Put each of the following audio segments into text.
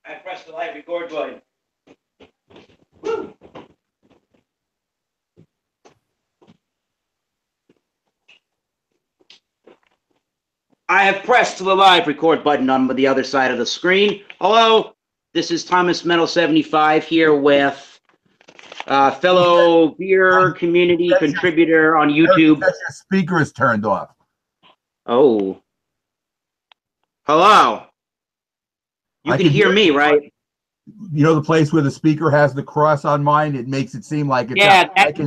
I pressed the live record button. Woo. I have pressed the live record button on the other side of the screen. Hello, this is Thomas Metal 75 here with fellow beer community contributor on YouTube. Your speaker is turned off. Oh. Hello. You can hear me, right? You know the place where the speaker has the cross on mine? It makes it seem like it's that's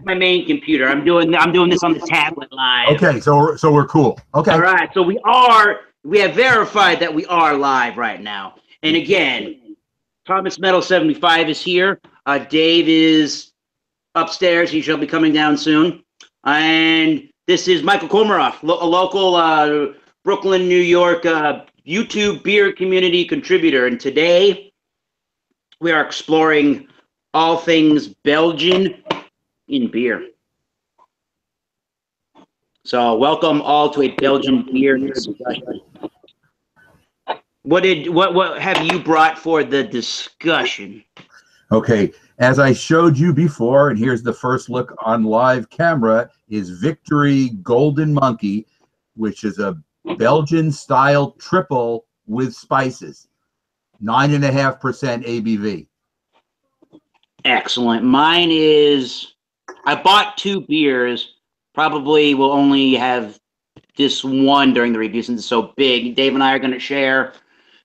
my main computer. I'm doing this on the tablet live. Okay, so we're cool. Okay. All right, so we have verified that we are live right now. And again, Thomas Metal 75 is here. Dave is upstairs. He shall be coming down soon. And this is Michael Komaroff, a local Brooklyn, New York YouTube beer community contributor. And today we are exploring all things Belgian in beer. So welcome all to a Belgian beer discussion. What have you brought for the discussion? Okay, as I showed you before, and here's the first look on live camera, is Victory Golden Monkey, which is a Belgian style triple with spices, 9.5% ABV. Excellent. Mine is, I bought 2 beers. Probably will only have this one during the review since it's so big. Dave and I are going to share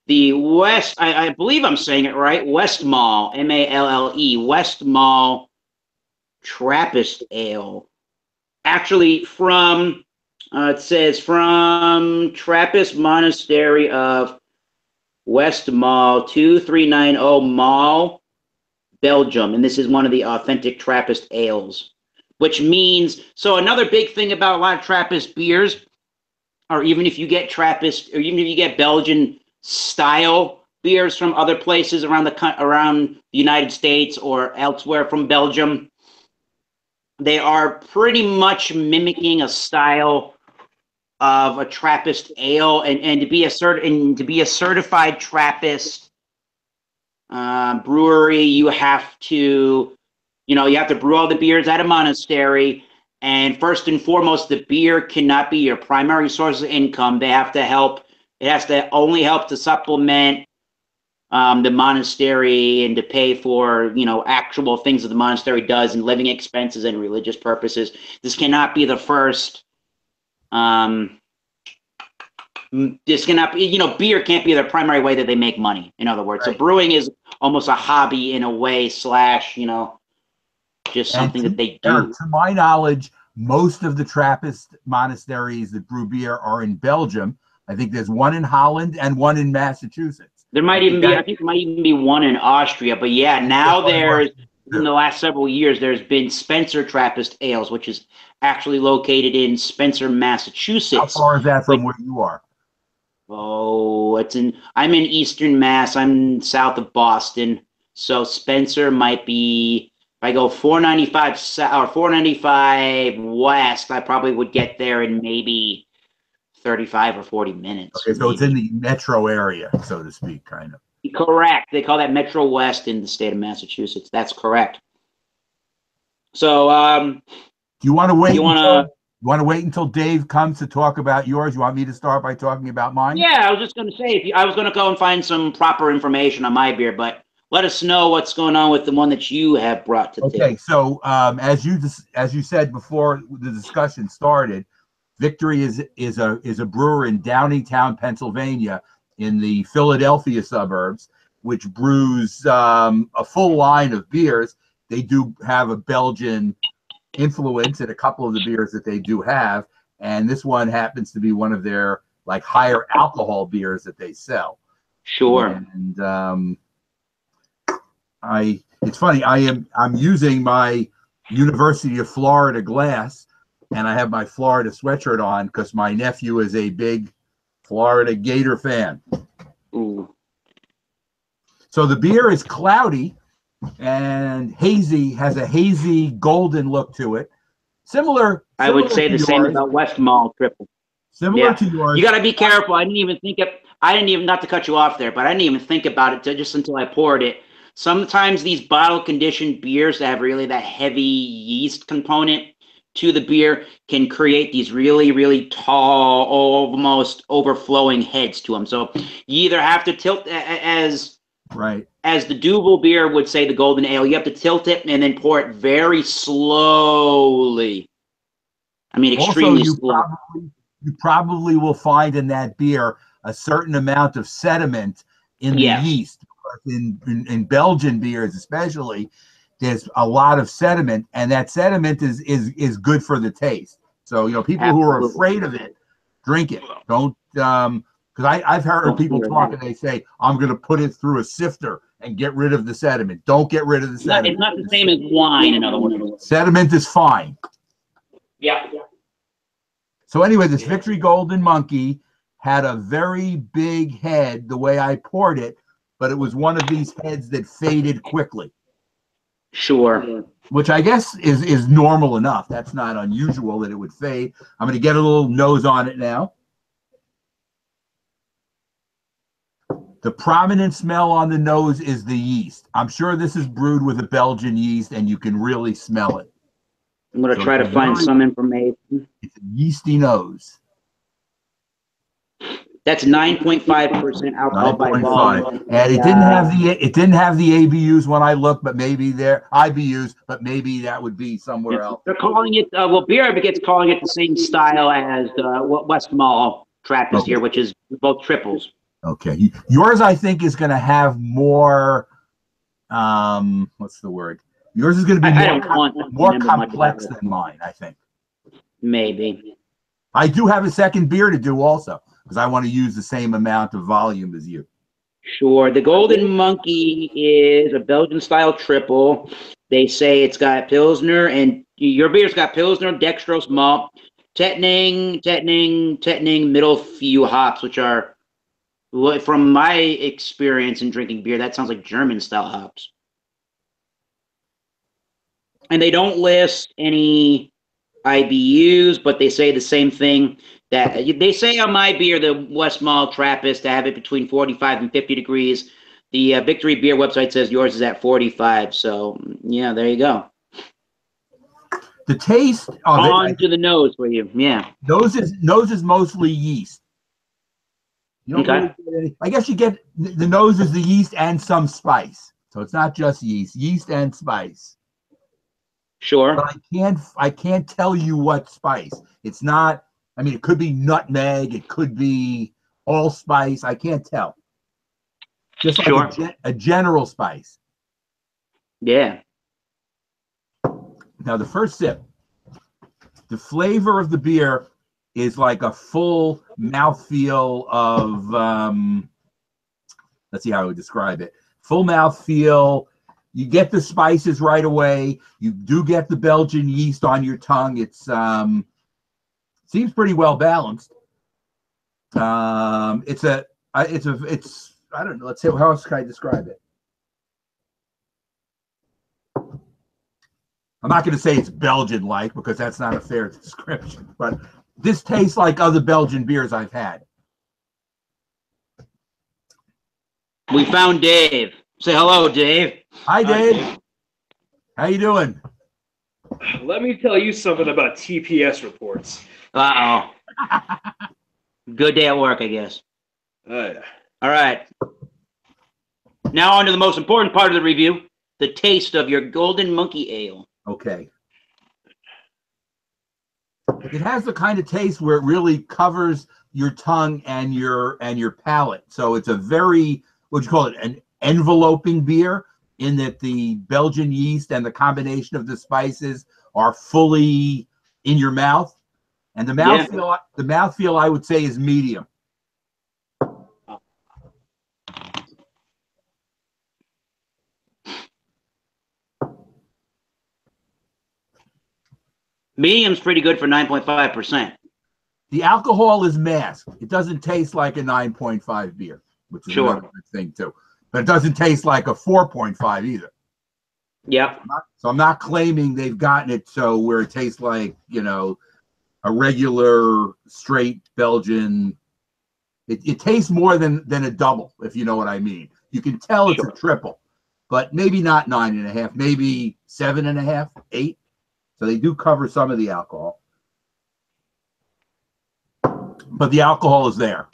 the West, I believe I'm saying it right, West Mall, M-A-L-L-E, West Mall Trappist Ale. Actually from, it says from Trappist Monastery of West Mall, 2390 Mall, Belgium. And this is one of the authentic Trappist ales. Which means, so another big thing about a lot of Trappist beers, or even if you get Trappist, or even if you get Belgian style beers from other places around the United States or elsewhere from Belgium, they are pretty much mimicking a style of a Trappist ale, and to be a certified Trappist brewery, you have to. You have to brew all the beers at a monastery, and first and foremost, the beer cannot be your primary source of income. They have to help. It has to only help to supplement the monastery and to pay for, actual things that the monastery does and living expenses and religious purposes. This cannot be the first. This cannot be, beer can't be their primary way that they make money. In other words, right. So brewing is almost a hobby in a way, just something that they do. To my knowledge, most of the Trappist monasteries that brew beer are in Belgium. I think there's one in Holland and one in Massachusetts. There might even be, I think there might even be one in Austria. But yeah, now in the last several years, there's been Spencer Trappist Ales, which is actually located in Spencer, Massachusetts. How far is that from where you are? Oh, I'm in Eastern Mass. I'm south of Boston. So Spencer might be, if I go 495 or 495 west, I probably would get there in maybe 35 or 40 minutes. Okay, so maybe. It's in the metro area, so to speak, kind of. Correct. They call that Metro West in the state of Massachusetts. That's correct. So, do you want to wait? You want to wait until Dave comes to talk about yours? You want me to start by talking about mine? Yeah, I was just going to say, I was going to go and find some proper information on my beer, but let us know what's going on with the one that you have brought to the table. Okay, so as you said before the discussion started, Victory is a brewer in Downingtown, Pennsylvania, in the Philadelphia suburbs, which brews a full line of beers. They do have a Belgian influence in a couple of the beers that they do have, and this one happens to be one of their higher alcohol beers that they sell. Sure. And it's funny, I'm using my University of Florida glass, and I have my Florida sweatshirt on because my nephew is a big Florida Gator fan. Ooh. So the beer is cloudy and hazy, has a hazy golden look to it. Similar I would say the same about West Mall Triple. Similar to yours. You got to be careful. I didn't even think I didn't even, not to cut you off there, but I didn't even think about it just until I poured it. Sometimes these bottle conditioned beers that have really that heavy yeast component to the beer can create these really, really tall, almost overflowing heads to them. So you either have to tilt as Right. As the Duvel beer would say, the golden ale, you have to tilt it and then pour it very slowly. I mean, extremely Also, slow. you probably will find in that beer a certain amount of sediment in the Yes. yeast. In Belgian beers, especially, there's a lot of sediment, and that sediment is good for the taste. So, you know, people who are afraid of it, drink it. Don't because I've heard people talk and they say, I'm going to put it through a sifter and get rid of the sediment. Don't get rid of the sediment. It's not the same as wine, in other words. Sediment is fine. Yeah. So anyway, this Victory Golden Monkey had a very big head the way I poured it, but it was one of these heads that faded quickly. Sure. Which I guess is normal enough. That's not unusual that it would fade. I'm going to get a little nose on it now. The prominent smell on the nose is the yeast. I'm sure this is brewed with a Belgian yeast, and you can really smell it. I'm going to try to find some information. It's a yeasty nose. That's 9.5% alcohol by volume. And it didn't have the ABUs when I looked, but maybe there IBUs, but maybe that would be somewhere else. They're calling it beer advocates calling it the same style as what Westmalle Trappist here, which is both triples. Okay, yours I think is going to have more. What's the word? Yours is going to be more complex than mine, I think. Maybe. I do have a second beer to do also, because I want to use the same amount of volume as you. Sure. The Golden Monkey is a Belgian-style triple. They say it's got Pilsner, and your beer's got Pilsner, dextrose malt, Tettnang, middle few hops, which are, from my experience in drinking beer, that sounds like German-style hops. And they don't list any IBUs, but they say the same thing. That they say on my beer, the Westmalle Trappist, to have it between 45 and 50 degrees. The Victory Beer website says yours is at 45. So, yeah, there you go. The taste of on to the nose for you. Yeah. Nose is mostly yeast. You don't really get any, I guess you get the nose is the yeast and some spice. So it's not just yeast and spice. Sure. But I can't tell you what spice. It's not, I mean, it could be nutmeg, it could be allspice, I can't tell. Just like a general spice. Yeah. Now the first sip, the flavor of the beer is like a full mouthfeel of, let's see how I would describe it. Full mouthfeel. You get the spices right away. You do get the Belgian yeast on your tongue. It's seems pretty well balanced. It's I don't know. Let's see, how else can I describe it? I'm not going to say it's Belgian-like because that's not a fair description, but this tastes like other Belgian beers I've had. We found Dave. Say hello, Dave. Hi, Dave. How you doing? Let me tell you something about TPS reports. Uh-oh. Good day at work, I guess. Yeah. All right. Now on to the most important part of the review, the taste of your Golden Monkey Ale. Okay. It has the kind of taste where it really covers your tongue and your palate. So it's a very, what you call it, an enveloping beer, in that the Belgian yeast and the combination of the spices are fully in your mouth. And the mouthfeel, I would say, is medium. Medium's pretty good for 9.5%. The alcohol is masked. It doesn't taste like a 9.5 beer, which is another good thing too. But it doesn't taste like a 4.5 either. Yeah. So I'm not claiming they've gotten it so where it tastes like, you know, a regular straight Belgian It tastes more than a double, if you know what I mean. You can tell it's a triple, but maybe not 9.5, maybe 7.5, 8. So they do cover some of the alcohol, but the alcohol is there.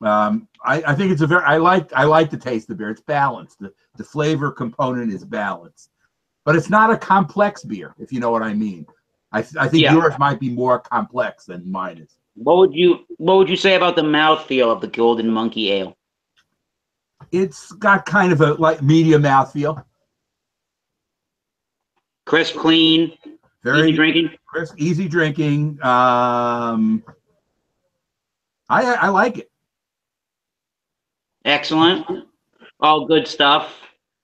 I think it's a very I like the taste of the beer. It's balanced. The flavor component is balanced, but it's not a complex beer, if you know what I mean. I think yours might be more complex than mine is. What would you say about the mouthfeel of the Golden Monkey Ale? It's got kind of a like medium mouthfeel. Crisp, clean, very easy drinking. Crisp, easy drinking. I like it. Excellent. All good stuff.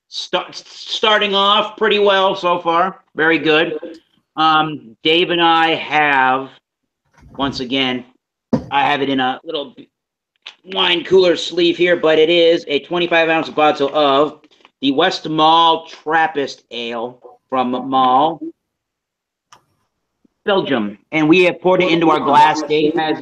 Starting off pretty well so far. Very good. Dave and I have, once again, I have it in a little wine cooler sleeve here, but it is a 25-ounce bottle of the West Mall Trappist Ale from Mall, Belgium. And we have poured it into our glass. Dave has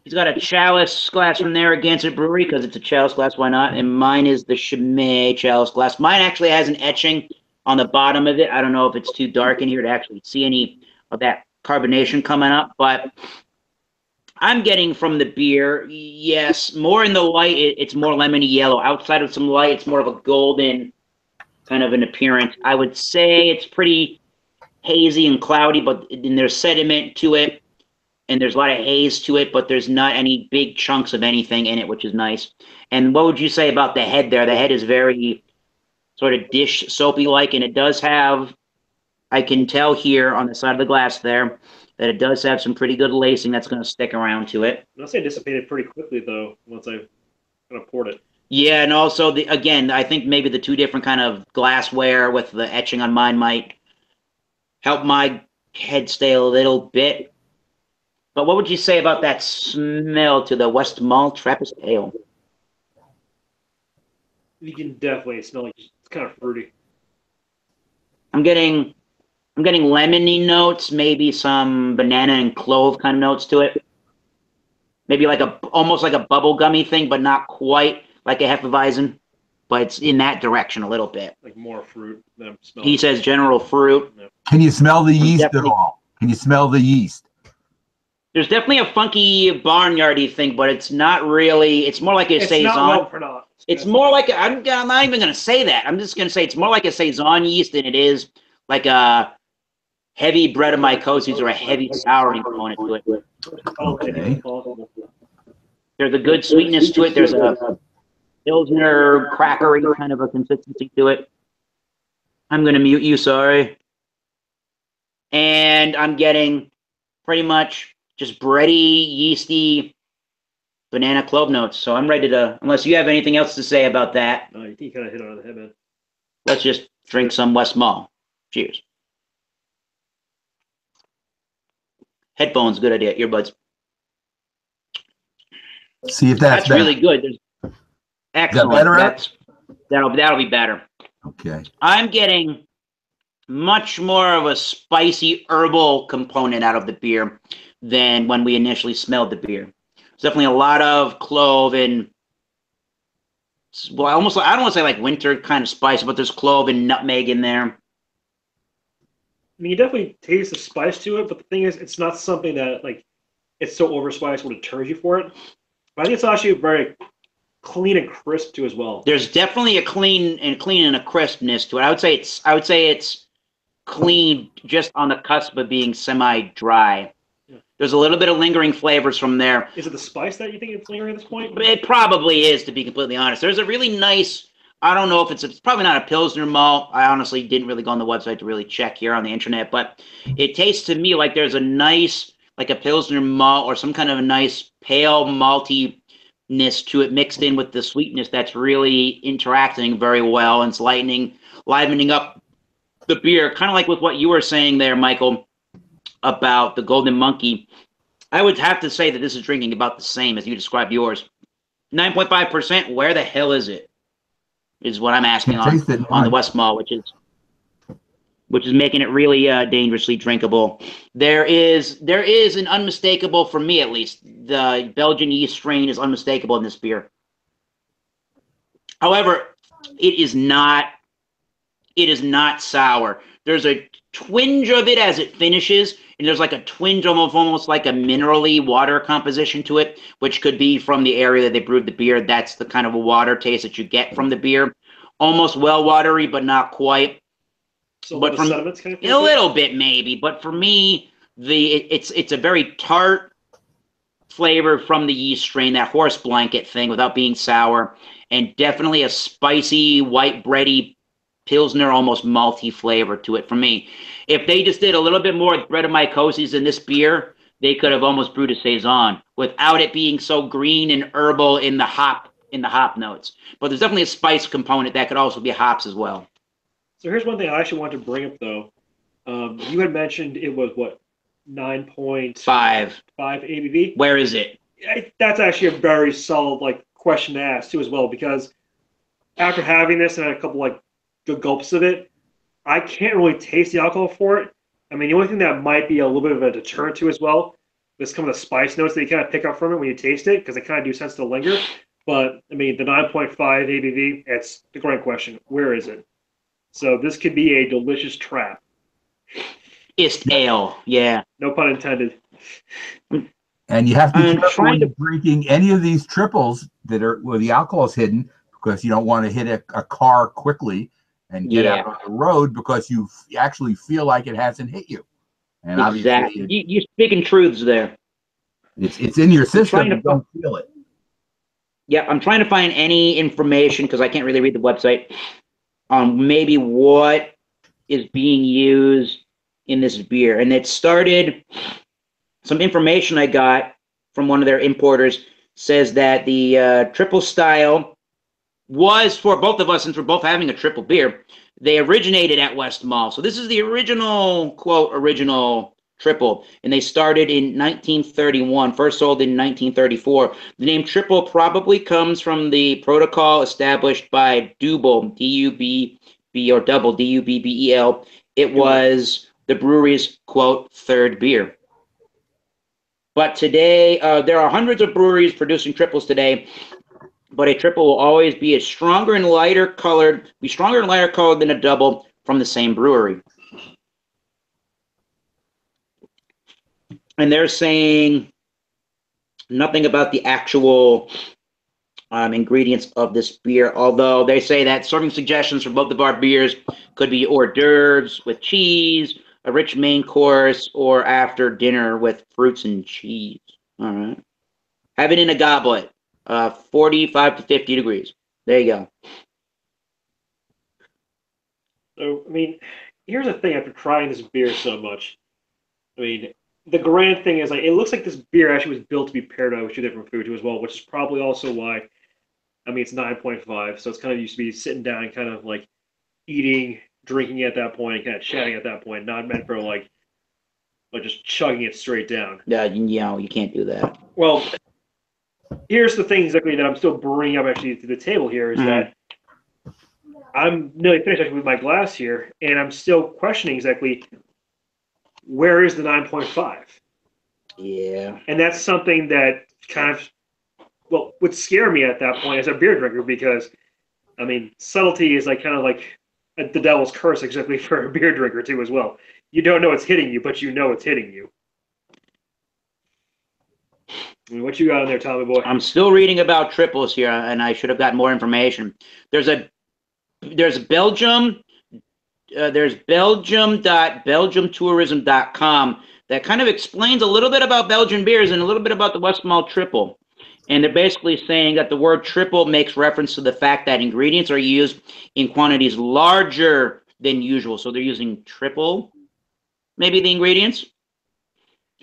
he's got a chalice glass from there against a brewery because it's a chalice glass, why not? And mine is the Chimay chalice glass. Mine actually has an etching on the bottom of it. I don't know if it's too dark in here to actually see any of that carbonation coming up, but I'm getting from the beer, yes, more in the light, it's more lemony yellow. Outside of some light, it's more of a golden kind of an appearance. I would say it's pretty hazy and cloudy, but then there's sediment to it, and there's a lot of haze to it, but there's not any big chunks of anything in it, which is nice. And what would you say about the head there? The head is very sort of dish soapy-like, and it does have, I can tell here on the side of the glass there, that it does have some pretty good lacing that's going to stick around to it. I'll say it dissipated pretty quickly, though, once I kind of poured it. Yeah, and also, again, I think maybe the two different kind of glassware with the etching on mine might help my head stay a little bit. But what would you say about that smell to the West Mall Trappist Ale? You can definitely smell it. It's kind of fruity. I'm getting lemony notes, maybe some banana and clove kind of notes to it. Maybe like almost like a bubblegummy thing, but not quite like a Hefeweizen. But it's in that direction a little bit. Like more fruit than I'm smelling. He says general fruit. Yeah. Can you smell the yeast at all? Can you smell the yeast? There's definitely a funky barnyardy thing, but it's not really. It's more like a saison. It's not well pronounced. It's more like I'm not even going to say that. I'm just going to say it's more like a saison yeast than it is like a heavy Brettanomyces or a heavy souring component to it. Okay. There's a good sweetness to it. There's a Pilsner crackery kind of a consistency to it. I'm going to mute you, sorry. And I'm getting pretty much just bready, yeasty, banana clove notes. So I'm ready to, unless you have anything else to say about that. No, you kind of hit it on the head, man. Let's just drink some West Mall. Cheers. Headphones, good idea. Earbuds. See if that's better. Really good. Excellent. That'll be better. Okay. I'm getting much more of a spicy herbal component out of the beer than when we initially smelled the beer. There's definitely a lot of clove and, well, almost like, I don't want to say like winter kind of spice, but there's clove and nutmeg in there. I mean, you definitely taste the spice to it, but the thing is, it's not something that, like, it's so overspiced what deterrs you for it. But I think it's actually very clean and crisp too as well. There's definitely a clean and a crispness to it. I would say it's clean, just on the cusp of being semi-dry. Yeah. There's a little bit of lingering flavors from there. Is it the spice that you think it's lingering at this point? It probably is, to be completely honest. There's a really nice, I don't know if it's probably not a Pilsner malt. I honestly didn't really go on the website to really check here on the internet, but it tastes to me like there's a nice, like a Pilsner malt or some kind of a nice pale maltiness to it mixed in with the sweetness that's really interacting very well and it's livening up the beer, kind of like with what you were saying there, Michael, about the Golden Monkey. I would have to say that this is drinking about the same as you described yours. 9.5%, where the hell is it? Is what I'm asking on the West Mall, which is which is making it really dangerously drinkable. There is an unmistakable, for me at least, the Belgian yeast strain is unmistakable in this beer. However, it is not sour. There's a twinge of it as it finishes, and there's like a twinge almost like a minerally water composition to it, which could be from the area that they brewed the beer. That's the kind of a water taste that you get from the beer. Almost well watery, but not quite. So but the from sediments kind of a little bit maybe. But for me, it's a very tart flavor from the yeast strain, that horse blanket thing, without being sour, and definitely a spicy, white bready Pilsner, almost malty flavor to it for me. If they just did a little bit more Brettanomyces in this beer, they could have almost brewed a Saison without it being so green and herbal in the hop notes. But there's definitely a spice component that could also be hops as well. So here's one thing I actually wanted to bring up, though. You had mentioned it was, what, 9.5 ABV? Where is it? That's actually a very solid question to ask, too, as well, because after having this and a couple good gulps of it, I can't really taste the alcohol for it. I mean, the only thing that might be a little bit of a deterrent too as well is some of the spice notes that you kind of pick up from it when you taste it, because they kind of do sense to linger. But I mean, the 9.5 ABV, it's the great question. Where is it? So this could be a delicious trap. It's ale, yeah. No pun intended. And you have to be careful when you're drinking any of these triples that are where the alcohol is hidden, because you don't want to hit a car quickly and get out on the road because you actually feel like it hasn't hit you. And exactly, you're speaking truths there. It's in your system, you don't feel it. Yeah, I'm trying to find any information, because I can't really read the website, on maybe what is being used in this beer. And it started, some information I got from one of their importers says that the triple style was, for both of us, since we're both having a triple beer, they originated at West Mall. So this is the original, quote, original triple. And they started in 1931, first sold in 1934. The name triple probably comes from the protocol established by Dubel, D-U-B-B, or double, D-U-B-B-E-L. It was the brewery's, quote, third beer. But today, there are hundreds of breweries producing triples today, but a triple will always be stronger and lighter colored than a double from the same brewery. And they're saying nothing about the actual ingredients of this beer, although they say that serving suggestions for both of our beers could be hors d'oeuvres with cheese, a rich main course, or after dinner with fruits and cheese. All right. Have it in a goblet. 45 to 50 degrees. There you go. So, I mean, here's the thing after trying this beer so much. I mean, the grand thing is, it looks like this beer actually was built to be paired out with two different foods as well, which is probably also why, I mean, it's 9.5, so it's kind of used to be sitting down and kind of eating, drinking at that point, and kind of chatting at that point, not meant for just chugging it straight down. Yeah, you can't do that. Well, here's the thing exactly that I'm still bringing up actually to the table here is that I'm nearly finished actually with my glass here, and I'm still questioning exactly where is the 9.5. Yeah. And that's something that kind of, would scare me at that point as a beer drinker, because, I mean, subtlety is kind of like the devil's curse exactly for a beer drinker too as well. You don't know it's hitting you, but you know it's hitting you. I mean, what you got in there, Tommy boy? I'm still reading about triples here, and I should have gotten more information. There's Belgium.belgiumtourism.com that kind of explains a little bit about Belgian beers and a little bit about the West Mall triple. And they're basically saying that the word triple makes reference to the fact that ingredients are used in quantities larger than usual. So they're using triple, maybe, the ingredients.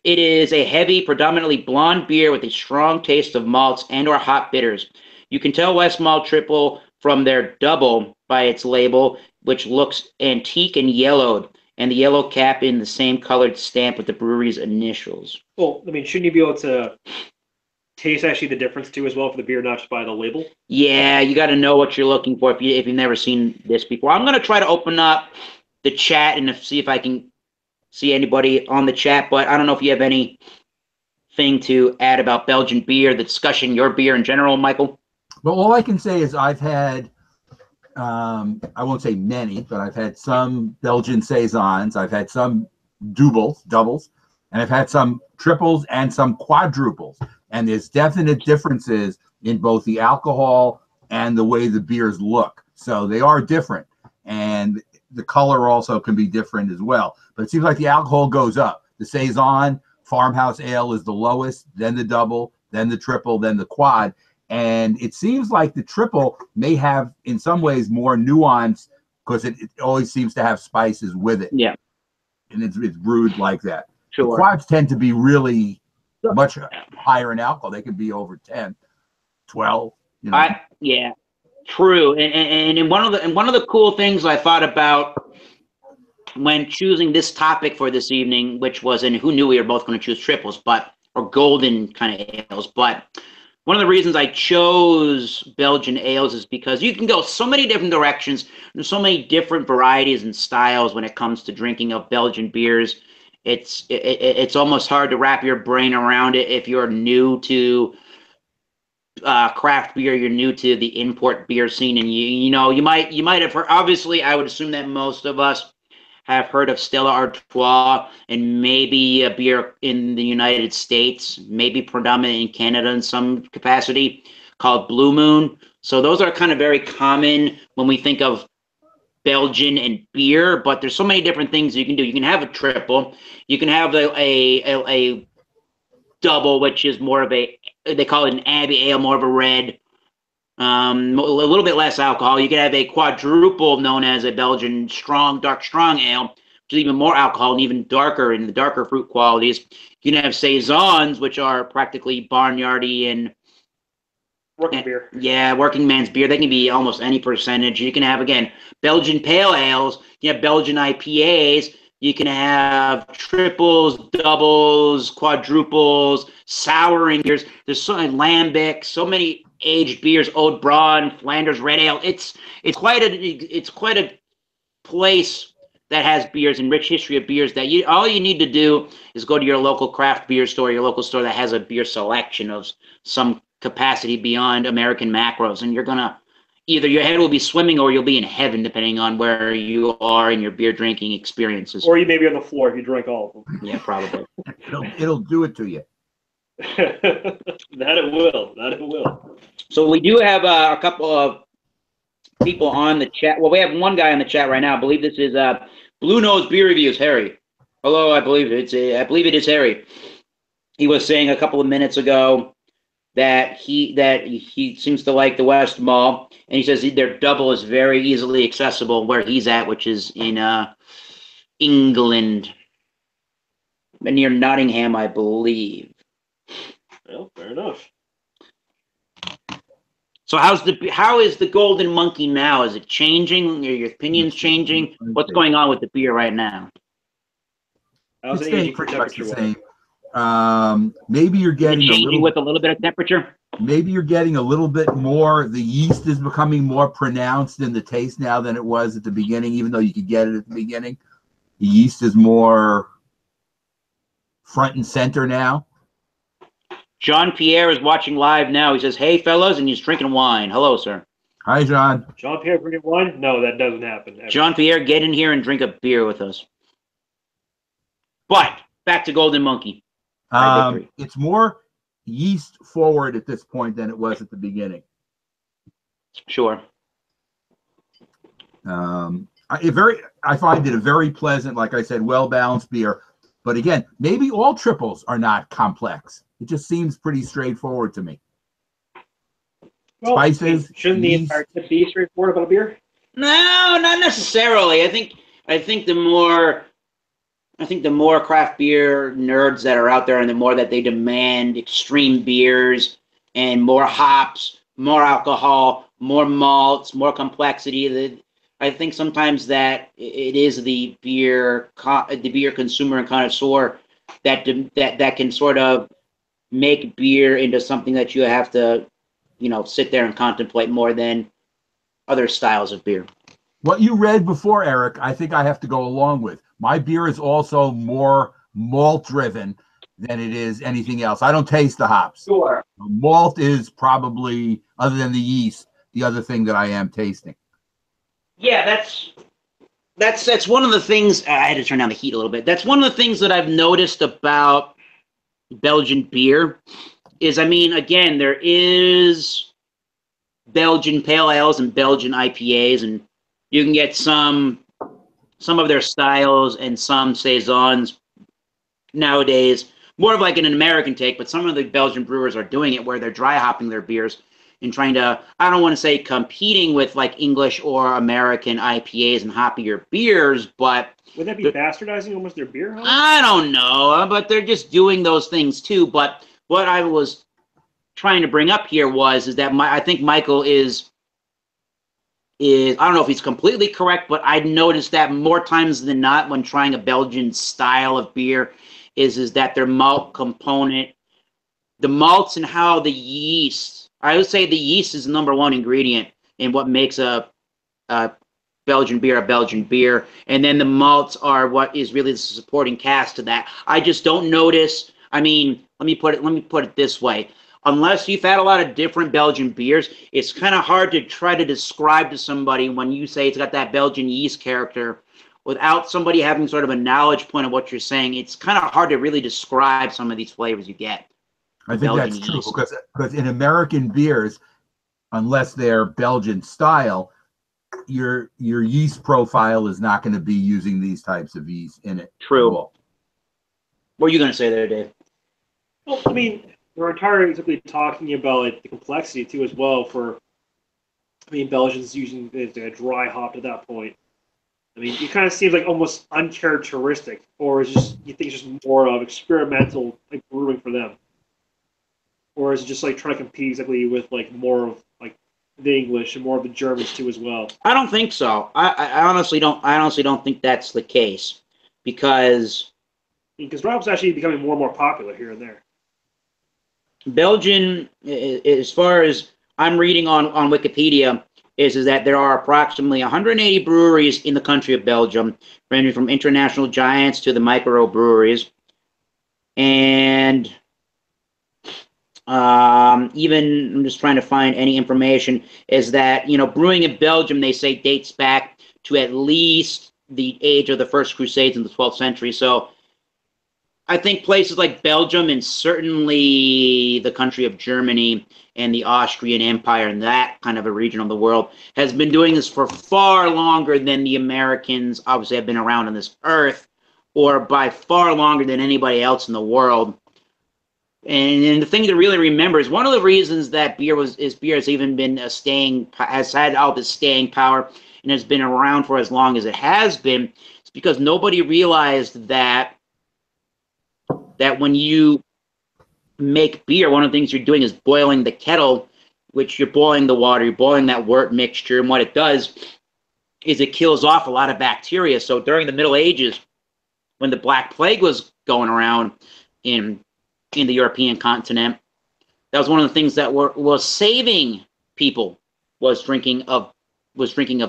It is a heavy, predominantly blonde beer with a strong taste of malts and or hop bitters. You can tell West Mall triple from their double by its label, which looks antique and yellowed, and the yellow cap in the same colored stamp with the brewery's initials. Well, I mean, shouldn't you be able to taste actually the difference too as well for the beer, not just by the label? Yeah, you got to know what you're looking for if you've never seen this before. I'm going to try to open up the chat and see if I can see anybody on the chat. But I don't know if you have anything to add about Belgian beer, the discussion, your beer in general, Michael. Well, all I can say is I've had, I won't say many, but I've had some Belgian saisons. I've had some doubles, and I've had some triples and some quadruples. And there's definite differences in both the alcohol and the way the beers look. So they are different. And the color also can be different as well. But it seems like the alcohol goes up. The saison farmhouse ale is the lowest, then the double, then the triple, then the quad. And it seems like the triple may have, in some ways, more nuance because it always seems to have spices with it. Yeah. And it's brewed like that. Sure. The quads tend to be really much higher in alcohol. They could be over 10, 12. You know. Yeah, true. And one of the cool things I thought about when choosing this topic for this evening, which was, and who knew we were both going to choose triples, or golden kind of ales, but one of the reasons I chose Belgian ales is because you can go so many different directions. There's so many different varieties and styles when it comes to drinking of Belgian beers. It's almost hard to wrap your brain around it if you're new to craft beer, you're new to the import beer scene, and you might have heard. Obviously, I would assume that most of us have heard of Stella Artois and maybe a beer in the United States, maybe predominant in Canada in some capacity, called Blue Moon. So those are kind of very common when we think of Belgian and beer, but there's so many different things you can do. You can have a triple. You can have a double, which is more of they call it an Abbey Ale, more of a red, a little bit less alcohol. You can have a quadruple known as a Belgian dark strong ale, which is even more alcohol and even darker in the darker fruit qualities. You can have saisons, which are practically barnyardy and working beer. Yeah, working man's beer. They can be almost any percentage. You can have, again, Belgian pale ales. You have Belgian IPAs. You can have triples, doubles, quadruples, souring beers. There's so many lambic, so many aged beers, Oud Braun, Flanders Red Ale. It's quite a place that has beers and rich history of beers that all you need to do is go to your local craft beer store, your local store that has a beer selection of some capacity beyond American macros, and you're gonna either your head will be swimming or you'll be in heaven, depending on where you are in your beer drinking experiences. Or you may be on the floor if you drink all of them. Yeah, probably. It'll do it to you. That it will. So we do have a couple of people on the chat. Well, we have one guy on the chat right now. I believe this is Blue Nose Beer Reviews, Harry. Hello, I believe it is Harry. He was saying a couple of minutes ago that he seems to like the West Mall, and he says their double is very easily accessible where he's at, which is in England, near Nottingham, I believe. Well, fair enough. So how is the Golden Monkey now? Is it changing? Are your opinions changing? What's going on with the beer right now? How's It's it staying aging pretty much the temperature-wise? same. Maybe you're getting Changing with a little bit of temperature? Maybe you're getting a little bit more. The yeast is becoming more pronounced in the taste now than it was at the beginning, even though you could get it at the beginning. The yeast is more front and center now. Jean Pierre is watching live now. He says, "Hey, fellas," and he's drinking wine. Hello, sir. Hi, John. Jean Pierre drinking wine? No, that doesn't happen. Ever. Jean Pierre, get in here and drink a beer with us. But back to Golden Monkey. It's more yeast forward at this point than it was at the beginning. Sure. I find it a very pleasant, like I said, well-balanced beer. But again, maybe all triples are not complex. It just seems pretty straightforward to me. Well, Spices. Shouldn't the entire tip be straightforward about a beer? No, not necessarily. I think the more craft beer nerds that are out there, and the more that they demand extreme beers and more hops, more alcohol, more malts, more complexity. I think sometimes that it is the beer consumer and connoisseur that can sort of make beer into something that you have to, sit there and contemplate more than other styles of beer. What you read before, Eric, I think I have to go along with. My beer is also more malt driven than it is anything else. I don't taste the hops. Sure. Malt is probably, other than the yeast, the other thing that I am tasting. Yeah, that's one of the things. I had to turn down the heat a little bit. That's one of the things that I've noticed about Belgian beer is, I mean, again, there is Belgian pale ales and Belgian IPAs, and you can get some of their styles and some saisons nowadays, more of like an American take, but some of the Belgian brewers are doing it where they're dry hopping their beers and trying to, I don't want to say competing with like English or American IPAs and hoppier beers, but would that be bastardizing almost their beer? Huh? I don't know, but they're just doing those things too. But what I was trying to bring up here is that I think Michael is I don't know if he's completely correct, but I noticed that more times than not when trying a Belgian style of beer is that their malt component, the malts and how the yeast, I would say the yeast is the number one ingredient in what makes a Belgian beer, and then the malts are what is really the supporting cast to that. I just don't notice. I mean, let me put it this way. Unless you've had a lot of different Belgian beers, it's kind of hard to try to describe to somebody when you say it's got that Belgian yeast character without somebody having sort of a knowledge point of what you're saying. It's kind of hard to really describe some of these flavors you get. I think that's true because in American beers, unless they're Belgian style, your yeast profile is not going to be using these types of yeast in it. True. What were you going to say there, Dave? Well, I mean, we're entirely talking about like the complexity too as well. Belgians using the dry hop at that point. I mean, it kind of seems like almost uncharacteristic, or is just you think it's just more of experimental like brewing for them, or is it just like trying to compete exactly with like more of like the English and more of the Germans too as well? I don't think so. I honestly don't. I honestly don't think that's the case because dry hop's actually becoming more and more popular here and there. Belgian, as far as I'm reading on Wikipedia, is that there are approximately 180 breweries in the country of Belgium, ranging from international giants to the microbreweries. And even, I'm just trying to find any information, is that, brewing in Belgium, they say, dates back to at least the age of the First Crusades in the 12th century. So I think places like Belgium and certainly the country of Germany and the Austrian Empire and that kind of a region of the world has been doing this for far longer than the Americans obviously have been around on this earth, or by far longer than anybody else in the world. And the thing to really remember is one of the reasons that beer has even been has had all this staying power and has been around for as long as it has been. It's because nobody realized that when you make beer, one of the things you're doing is boiling the kettle, which you're boiling the water, you're boiling that wort mixture, and what it does is it kills off a lot of bacteria. So during the Middle Ages, when the Black Plague was going around in the European continent, that was one of the things that was saving people was drinking of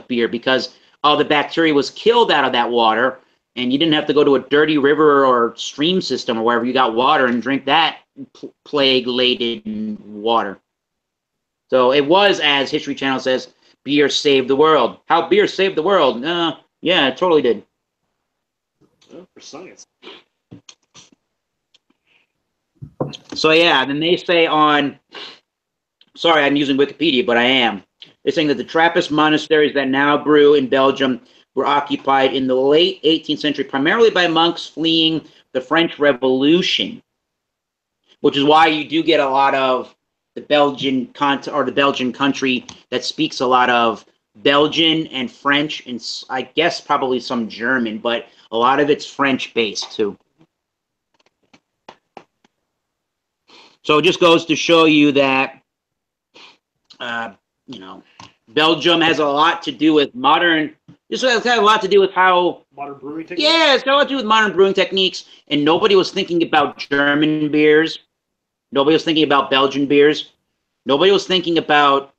beer, because all the bacteria was killed out of that water. And you didn't have to go to a dirty river or stream system or wherever you got water and drink that plague-laden water. So it was, as History Channel says, beer saved the world. How beer saved the world? Yeah, it totally did. Oh, for science. So yeah, then they say sorry, I'm using Wikipedia, but I am. They're saying that the Trappist monasteries that now brew in Belgium were occupied in the late 18th century primarily by monks fleeing the French Revolution, which is why you do get a lot of the Belgian country that speaks a lot of Belgian and French, and I guess probably some German, but a lot of it's French-based too. So it just goes to show you that, Belgium has a lot to do with modern. This has got a lot to do with how modern brewing techniques. Yeah, it's got a lot to do with modern brewing techniques, and nobody was thinking about German beers. Nobody was thinking about Belgian beers. Nobody was thinking about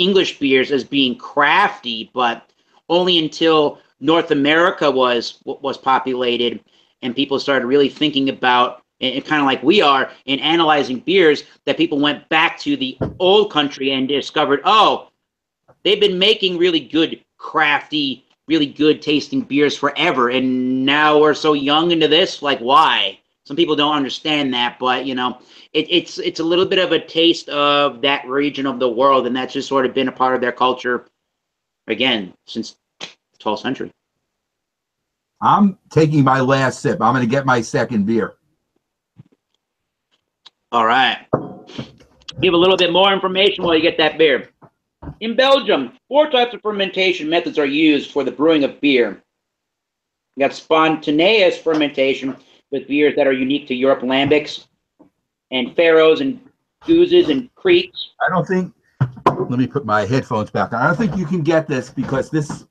English beers as being crafty, but only until North America was populated and people started really thinking about, and kind of like we are, in analyzing beers, that people went back to the old country and discovered, oh, they've been making really good, crafty, really good tasting beers forever, and now we're so young into this. Like, why? Some people don't understand that, but you know, it's a little bit of a taste of that region of the world, and that's just sort of been a part of their culture again since the 12th century. I'm taking my last sip. I'm going to get my second beer. All right. Give a little bit more information while you get that beer. In Belgium, 4 types of fermentation methods are used for the brewing of beer. You got spontaneous fermentation with beers that are unique to Europe, lambics, and farrows and gooses and creeks. I don't think, let me put my headphones back on. I don't think you can get this because this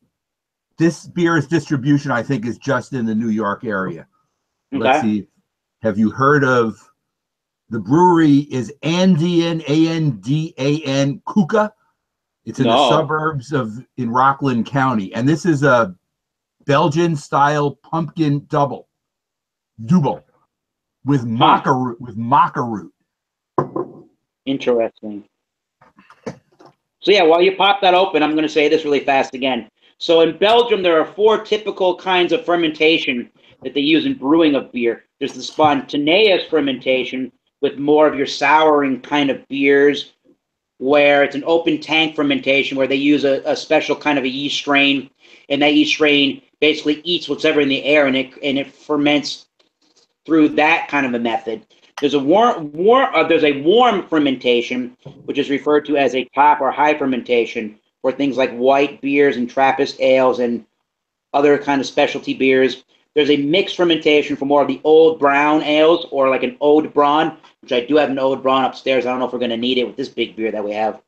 beer's distribution, I think, is just in the New York area. Okay. Let's see. Have you heard of, the brewery is Andean, Andan, Kuka. It's in the suburbs in Rockland County. And this is a Belgian style pumpkin double with maca root. Interesting. So yeah, while you pop that open, I'm going to say this really fast again. So in Belgium, there are 4 typical kinds of fermentation that they use in brewing of beer. There's the spontaneous fermentation with more of your souring kind of beers, where it's an open tank fermentation where they use a special kind of a yeast strain, and that yeast strain basically eats whatever in the air, and it ferments through that kind of a method. There's a warm fermentation, which is referred to as a top or high fermentation, for things like white beers and Trappist ales and other kind of specialty beers. There's a mixed fermentation for more of the old brown ales, or like an Oud Braun, which I do have an Oud Braun upstairs. I don't know if we're going to need it with this big beer that we have.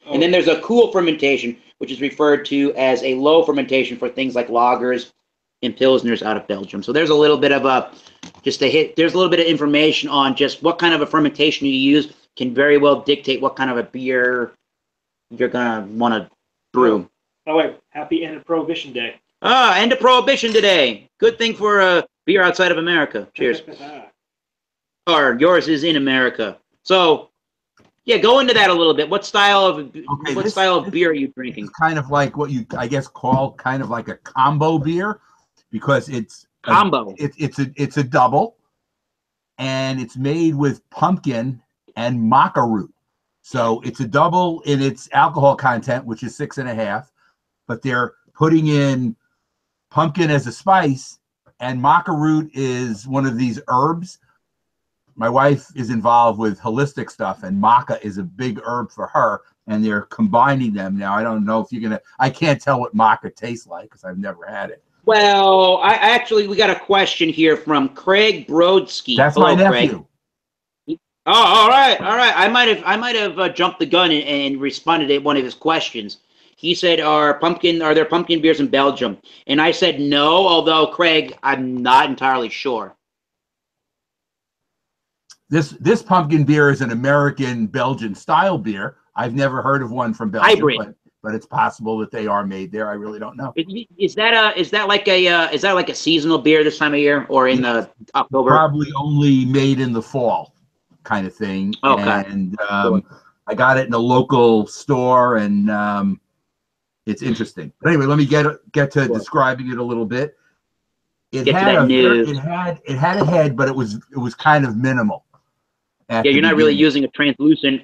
Oh. And then there's a cool fermentation, which is referred to as a low fermentation for things like lagers and pilsners out of Belgium. So there's a little bit of there's a little bit of information on just what kind of a fermentation you use can very well dictate what kind of a beer you're going to want to brew. Oh, wait. Happy end of Prohibition Day. End of Prohibition today. Good thing for beer outside of America. Cheers. Or yours is in America. So, yeah, go into that a little bit. What style of beer are you drinking? It's kind of like what you, I guess, call kind of like a combo beer, because it's combo. It's a double, and it's made with pumpkin and maca root. So it's a double in its alcohol content, which is 6.5, but they're putting in pumpkin as a spice, and maca root is one of these herbs. My wife is involved with holistic stuff, and maca is a big herb for her, and they're combining them now. I don't know if you're gonna. I can't tell what maca tastes like because I've never had it. Well, we got a question here from Craig Brodsky. That's my nephew. Craig. Oh, all right. I might have jumped the gun and responded to one of his questions. He said, are there pumpkin beers in Belgium? And I said no, although, Craig, I'm not entirely sure. This pumpkin beer is an American Belgian style beer. I've never heard of one from Belgium, but it's possible that they are made there. I really don't know. Is that like a seasonal beer this time of year, or in the October? Probably only made in the fall, kind of thing. Okay. And I got it in a local store, and it's interesting. But anyway, let me get to describing it a little bit. It had a head, but it was kind of minimal. Yeah, you're not really using a translucent.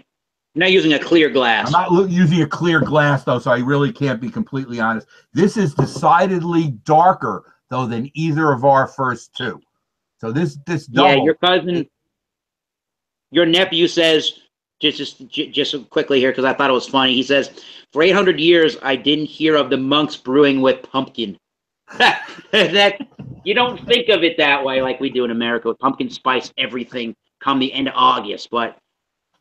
You're not using a clear glass. I'm not using a clear glass though, so I really can't be completely honest. This is decidedly darker though than either of our first two. So this double. Yeah, your cousin, your nephew says. Just quickly here, because I thought it was funny. He says, for 800 years, I didn't hear of the monks brewing with pumpkin. That you don't think of it that way like we do in America, with pumpkin spice everything come the end of August. But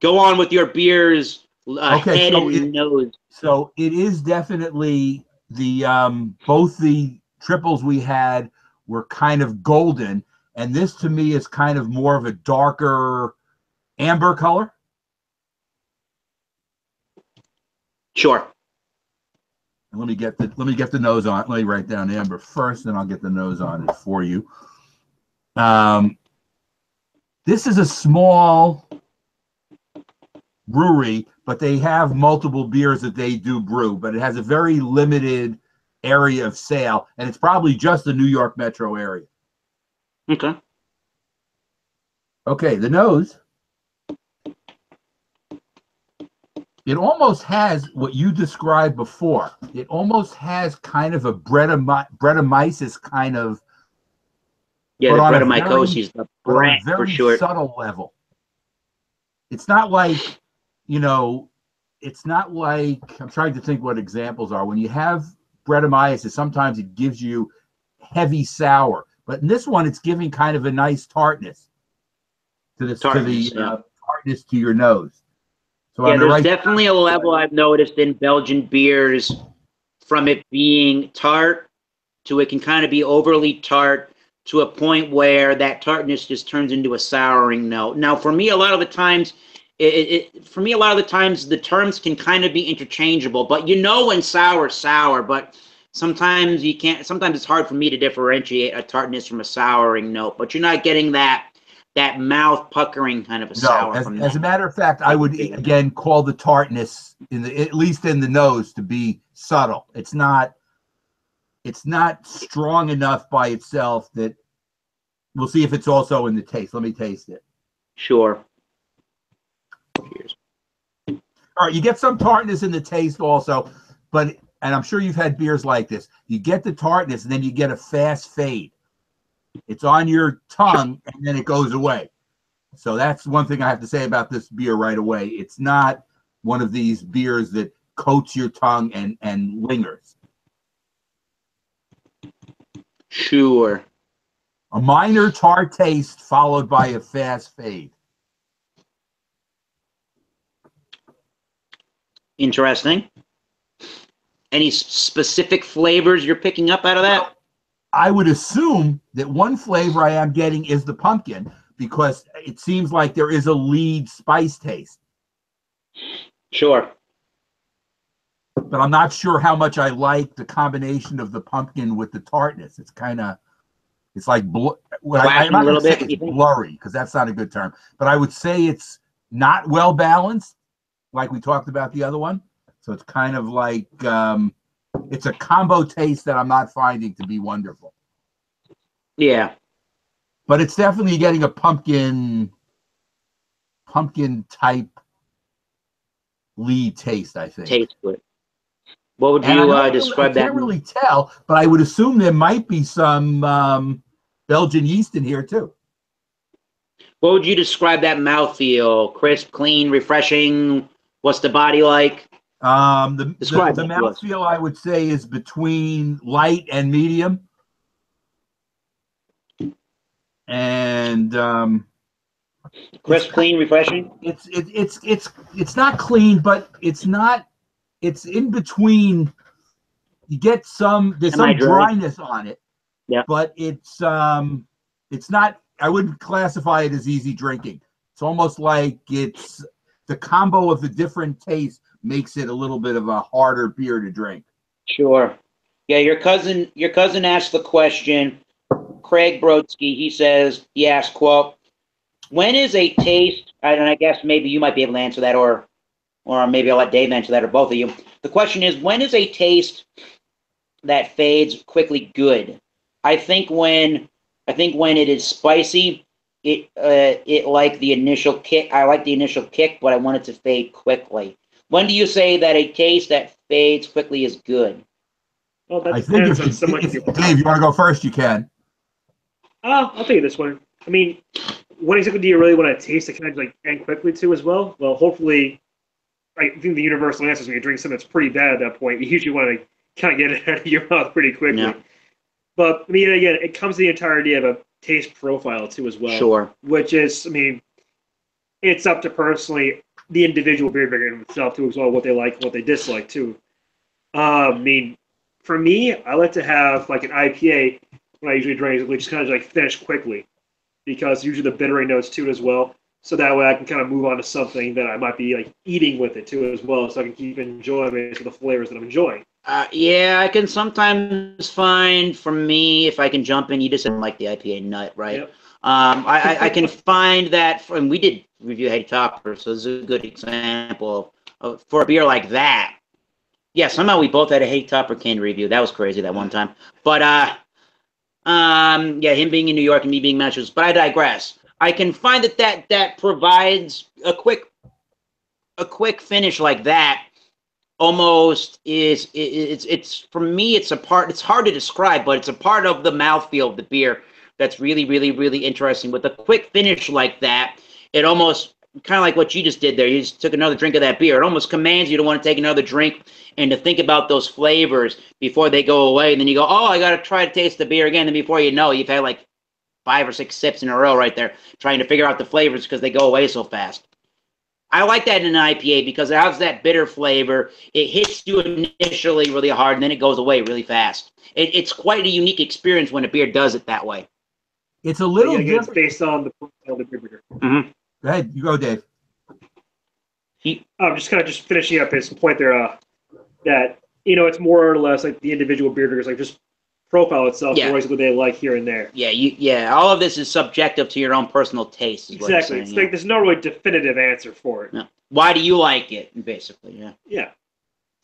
go on with your beers, head and nose. So it is definitely both the triples we had were kind of golden, and this to me is kind of more of a darker amber color. Sure. And let me get the nose on. Let me write down amber first, then I'll get the nose on it for you. This is a small brewery, but they have multiple beers that they do brew, but it has a very limited area of sale, and it's probably just the New York metro area. Okay. Okay, the nose. It almost has what you described before. It almost has kind of a Brettanomyces kind of, Yeah, but the on a Brettanomyces, the Brett for very short. subtle level. It's not like, it's not like, I'm trying to think what examples are. When you have Brettanomyces, sometimes it gives you heavy sour, but in this one, it's giving kind of a nice tartness to this, Tartness, tartness to your nose. So yeah, there's definitely a level I've noticed in Belgian beers from it being tart to it can kind of be overly tart to a point where that tartness just turns into a souring note. Now, for me, a lot of the times, the terms can kind of be interchangeable, but when sour, but sometimes you can't. Sometimes it's hard for me to differentiate a tartness from a souring note, but you're not getting that mouth puckering kind of a sour from that. As a matter of fact, I would again call the tartness at least in the nose to be subtle. It's not strong enough by itself that we'll see if it's also in the taste. Let me taste it. Sure. Cheers. All right, you get some tartness in the taste also, and I'm sure you've had beers like this. You get the tartness and then you get a fast fade. It's on your tongue and then it goes away. So that's one thing I have to say about this beer right away. It's not one of these beers that coats your tongue and lingers. Sure. A minor tart taste followed by a fast fade. Interesting. Any specific flavors you're picking up out of that? Well, I would assume that one flavor I am getting is the pumpkin because it seems like there is a lead spice taste. Sure. But I'm not sure how much I like the combination of the pumpkin with the tartness. It's kind of, it's like, I'm not going to say it's blurry because that's not a good term, but I would say it's not well balanced like we talked about the other one. So it's kind of like, it's a combo taste that I'm not finding to be wonderful. Yeah. But it's definitely getting a pumpkin type lead taste, I think. Taste to it. What would you describe that? I can't really tell, but I would assume there might be some Belgian yeast in here too. What would you describe that mouthfeel? Crisp, clean, refreshing? What's the body like? The mouthfeel I would say is between light and medium. And crisp, clean, refreshing. It's not clean, but it's in between. You get there's some dryness on it. Yeah. But it's not, I wouldn't classify it as easy drinking. It's almost like it's the combo of the different tastes makes it a little bit of a harder beer to drink. Sure. Yeah, your cousin asked the question. Craig Brodsky, he asked, quote, when is a taste, and I guess maybe you might be able to answer that, or maybe I'll let Dave answer that, or both of you. The question is, when is a taste that fades quickly good? I think when it is spicy, it like the initial kick. I like the initial kick, but I want it to fade quickly. When do you say that a taste that fades quickly is good? Well, that I think depends on so much. Dave, you want to go first? You can. I'll take this one. I mean, when exactly do you really want to taste it? Can I like end quickly too as well? Well, hopefully, I think the universal answer is when you drink something that's pretty bad at that point, you usually want to kind of get it out of your mouth pretty quickly. Yeah. But I mean, again, it comes to the entirety of a taste profile too as well. Sure. Which is, I mean, it's up to personally the individual beer drinker himself too as well, what they like, what they dislike too. I mean, for me, I like to have like an IPA when I usually drink, which just kind of like finish quickly, because usually the bittering notes too as well. so that way I can kind of move on to something that I might be like eating with it too as well, so I can keep enjoying it for the flavors that I'm enjoying. Yeah, I can sometimes find, for me, if I can jump in, you just didn't like the IPA nut, right? Yep. I can find that, and we did review Heady Topper, so this is a good example for a beer like that. Yeah, somehow we both had a Heady Topper can review. That was crazy that one time. But yeah, him being in New York and me being in Massachusetts. But I digress. I can find that provides a quick finish like that. Almost it's for me, it's hard to describe, but it's a part of the mouthfeel of the beer that's really, really, really interesting. With a quick finish like that, it almost kind of like what you just did there. You just took another drink of that beer. It almost commands you to want to take another drink and to think about those flavors before they go away. And then you go, oh, I got to try to taste the beer again. And before you know, you've had like 5 or 6 sips in a row right there, trying to figure out the flavors because they go away so fast. I like that in an IPA because it has that bitter flavor. It hits you initially really hard, and then it goes away really fast. It's quite a unique experience when a beer does it that way. It's a little Again, it's different. based on the beer breeder. Mm-hmm. Go ahead, you go, Dave. I'm just kind of just finishing up his point there. That it's more or less like the individual beer drinkers, like just profile itself, Yeah. what they like here and there. Yeah. All of this is subjective to your own personal taste. Exactly. It's like there's no really definitive answer for it. No. Why do you like it? Basically, yeah. Yeah.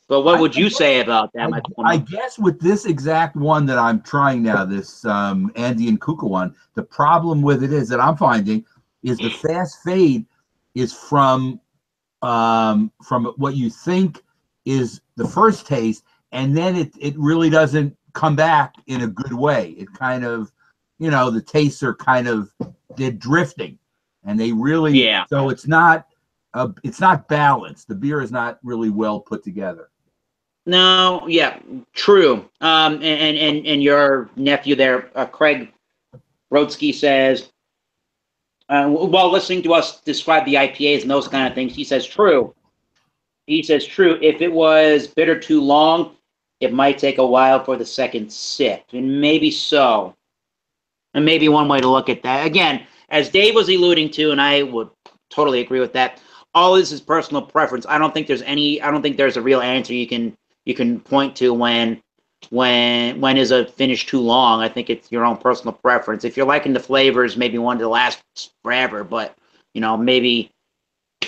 But what would you say about that? I guess with this exact one that I'm trying now, this Andean Kuka one, the problem with it is that I'm finding is the fast fade is from what you think is the first taste, and then it really doesn't come back in a good way. It kind of, the tastes are kind of, they're drifting, and they really, so it's not balanced. The beer is not really well put together. No, yeah, true. And your nephew there, Craig Brodsky, says, while listening to us describe the IPAs and those kind of things, he says true. He says true. If it was bitter too long, it might take a while for the second sip, and maybe so. And maybe one way to look at that, again, as Dave was alluding to, and I would totally agree with that. All this is personal preference. I don't think there's a real answer you can point to when is a finish too long. I think it's your own personal preference. If you're liking the flavors, maybe one to last forever, but maybe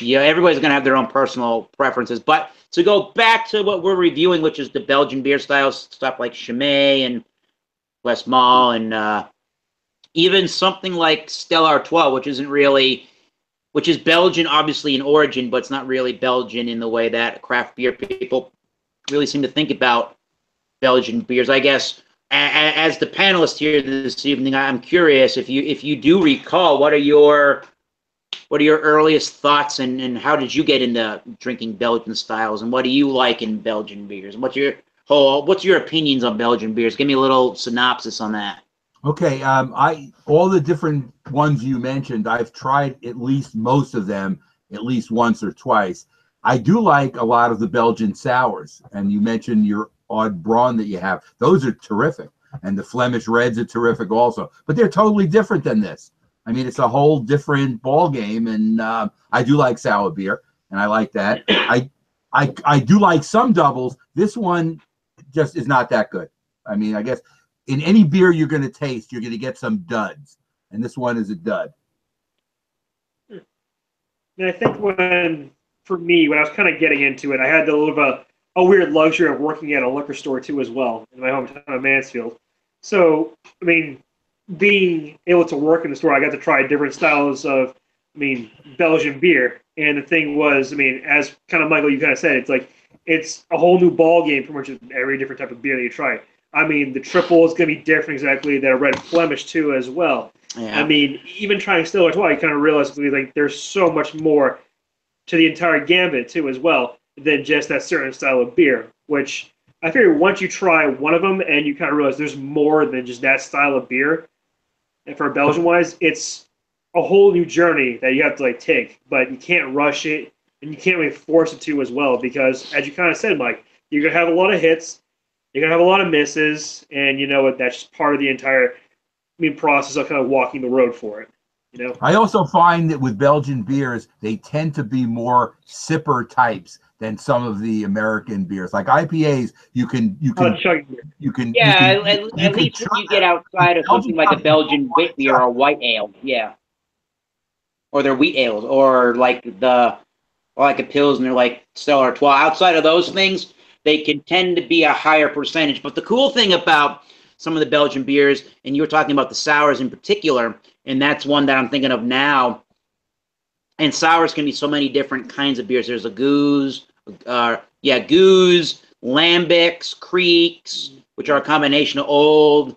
everybody's gonna have their own personal preferences. But to go back to what we're reviewing, which is the Belgian beer styles, stuff like Chimay and Westmalle, and even something like Stella Artois, which is Belgian, obviously in origin, but it's not really Belgian in the way that craft beer people really seem to think about Belgian beers. I guess as the panelist here this evening, I'm curious if you do recall, what are your earliest thoughts, and how did you get into drinking Belgian styles, and what do you like in Belgian beers, and what's your opinions on Belgian beers? Give me a little synopsis on that. Okay, all the different ones you mentioned, I've tried at least most of them at least once or twice. I do like a lot of the Belgian sours, and you mentioned your odd brawn that you have. Those are terrific, and the Flemish reds are terrific also. But they're totally different than this. I mean, it's a whole different ball game, and I do like sour beer, and I like that. I do like some doubles. This one just is not that good. I mean, I guess in any beer you're going to taste, you're going to get some duds, and this one is a dud. And I think for me, when I was kind of getting into it, I had a little bit of a weird luxury of working at a liquor store too as well in my hometown of Mansfield. So, I mean, being able to work in the store, I got to try different styles of, Belgian beer. And the thing was, as kind of Michael, you kind of said, it's a whole new ball game for much of every different type of beer that you try. The triple is going to be different exactly. That red Flemish too as well. Yeah. Even trying Stella Artois, you kind of realize there's so much more to the entire gambit too as well than just that certain style of beer, which I figure once you try one of them and you kind of realize there's more than just that style of beer, and for Belgian wise, it's a whole new journey that you have to take, but you can't rush it and you can't really force it to as well, because as you kind of said, Mike, you're going to have a lot of hits, you're going to have a lot of misses, and you know what, that's just part of the entire process of kind of walking the road for it. You know, I also find that with Belgian beers, they tend to be more sipper types than some of the American beers. Like IPAs, you can not a chugging beer. Yeah, you at can least chug when you get it. outside of Belgian something like a stuff, you don't Belgian want wit to beer chug. or white ale, yeah, or their wheat ales, or like or like a Pilsner, like Stella Artois. Outside of those things, they can tend to be a higher percentage. But the cool thing about some of the Belgian beers, and you were talking about the sours in particular, and that's one that I'm thinking of now. And sours can be so many different kinds of beers. There's a goose, goose, lambics, creeks, which are a combination of old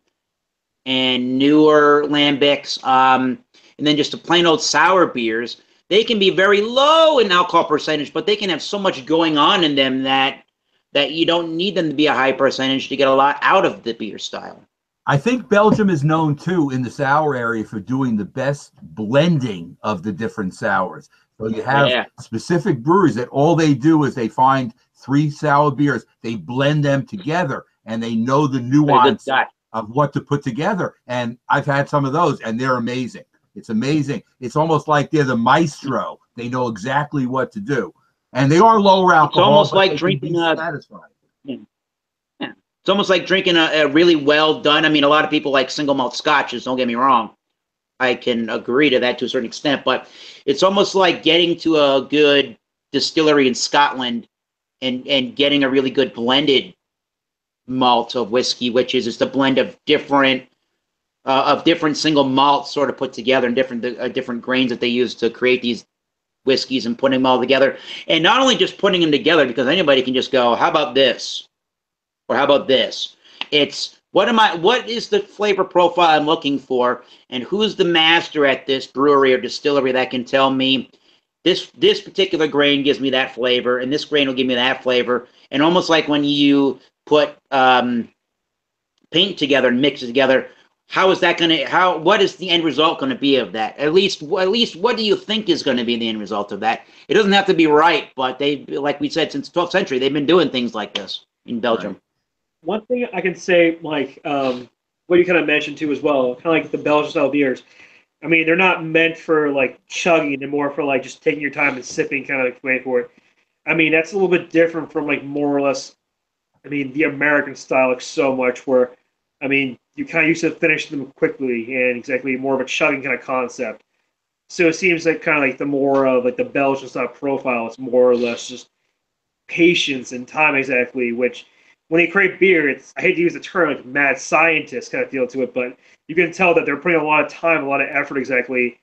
and newer lambics, and then just the plain old sour beers. They can be very low in alcohol percentage, but they can have so much going on in them that you don't need them to be a high percentage to get a lot out of the beer style. I think Belgium is known too in the sour area for doing the best blending of the different sours. So you have specific breweries that all they do is they find 3 sour beers, they blend them together, and they know the nuance of what to put together. And I've had some of those, and they're amazing. It's amazing. It's almost like they're the maestro. They know exactly what to do, and they are lower alcohol. It's almost like drinking satisfying. Yeah. It's almost like drinking a really well done. I mean, a lot of people like single malt scotches. Don't get me wrong. I can agree to that to a certain extent, but it's almost like getting to a good distillery in Scotland and getting a really good blended malt of whiskey, which is just a blend of different single malts sort of put together and different grains that they use to create these whiskeys and putting them all together. And not only just putting them together, because anybody can just go, how about this? Or how about this? It's what is the flavor profile I'm looking for, and who's the master at this brewery or distillery that can tell me this particular grain gives me that flavor, and this grain will give me that flavor. And almost like when you put paint together and mix it together, what is the end result going to be of that? At least what do you think is going to be the end result of that? It doesn't have to be right, but like we said, since the 12th century, they've been doing things like this in Belgium. Right. One thing I can say, like what you kind of mentioned too as well, kind of like the Belgian style beers. I mean, they're not meant for like chugging; they're more for like just taking your time and sipping, kind of like way for it. I mean, that's a little bit different from like more or less. I mean, the American style, like so much where, I mean, you kind of used to finish them quickly and exactly more of a chugging kind of concept. So it seems like kind of like the more of like the Belgian style profile, it's more or less just patience and time exactly, which when they create beer, it's, I hate to use the term like mad scientist kind of feel to it, but you can tell that they're putting a lot of time, a lot of effort exactly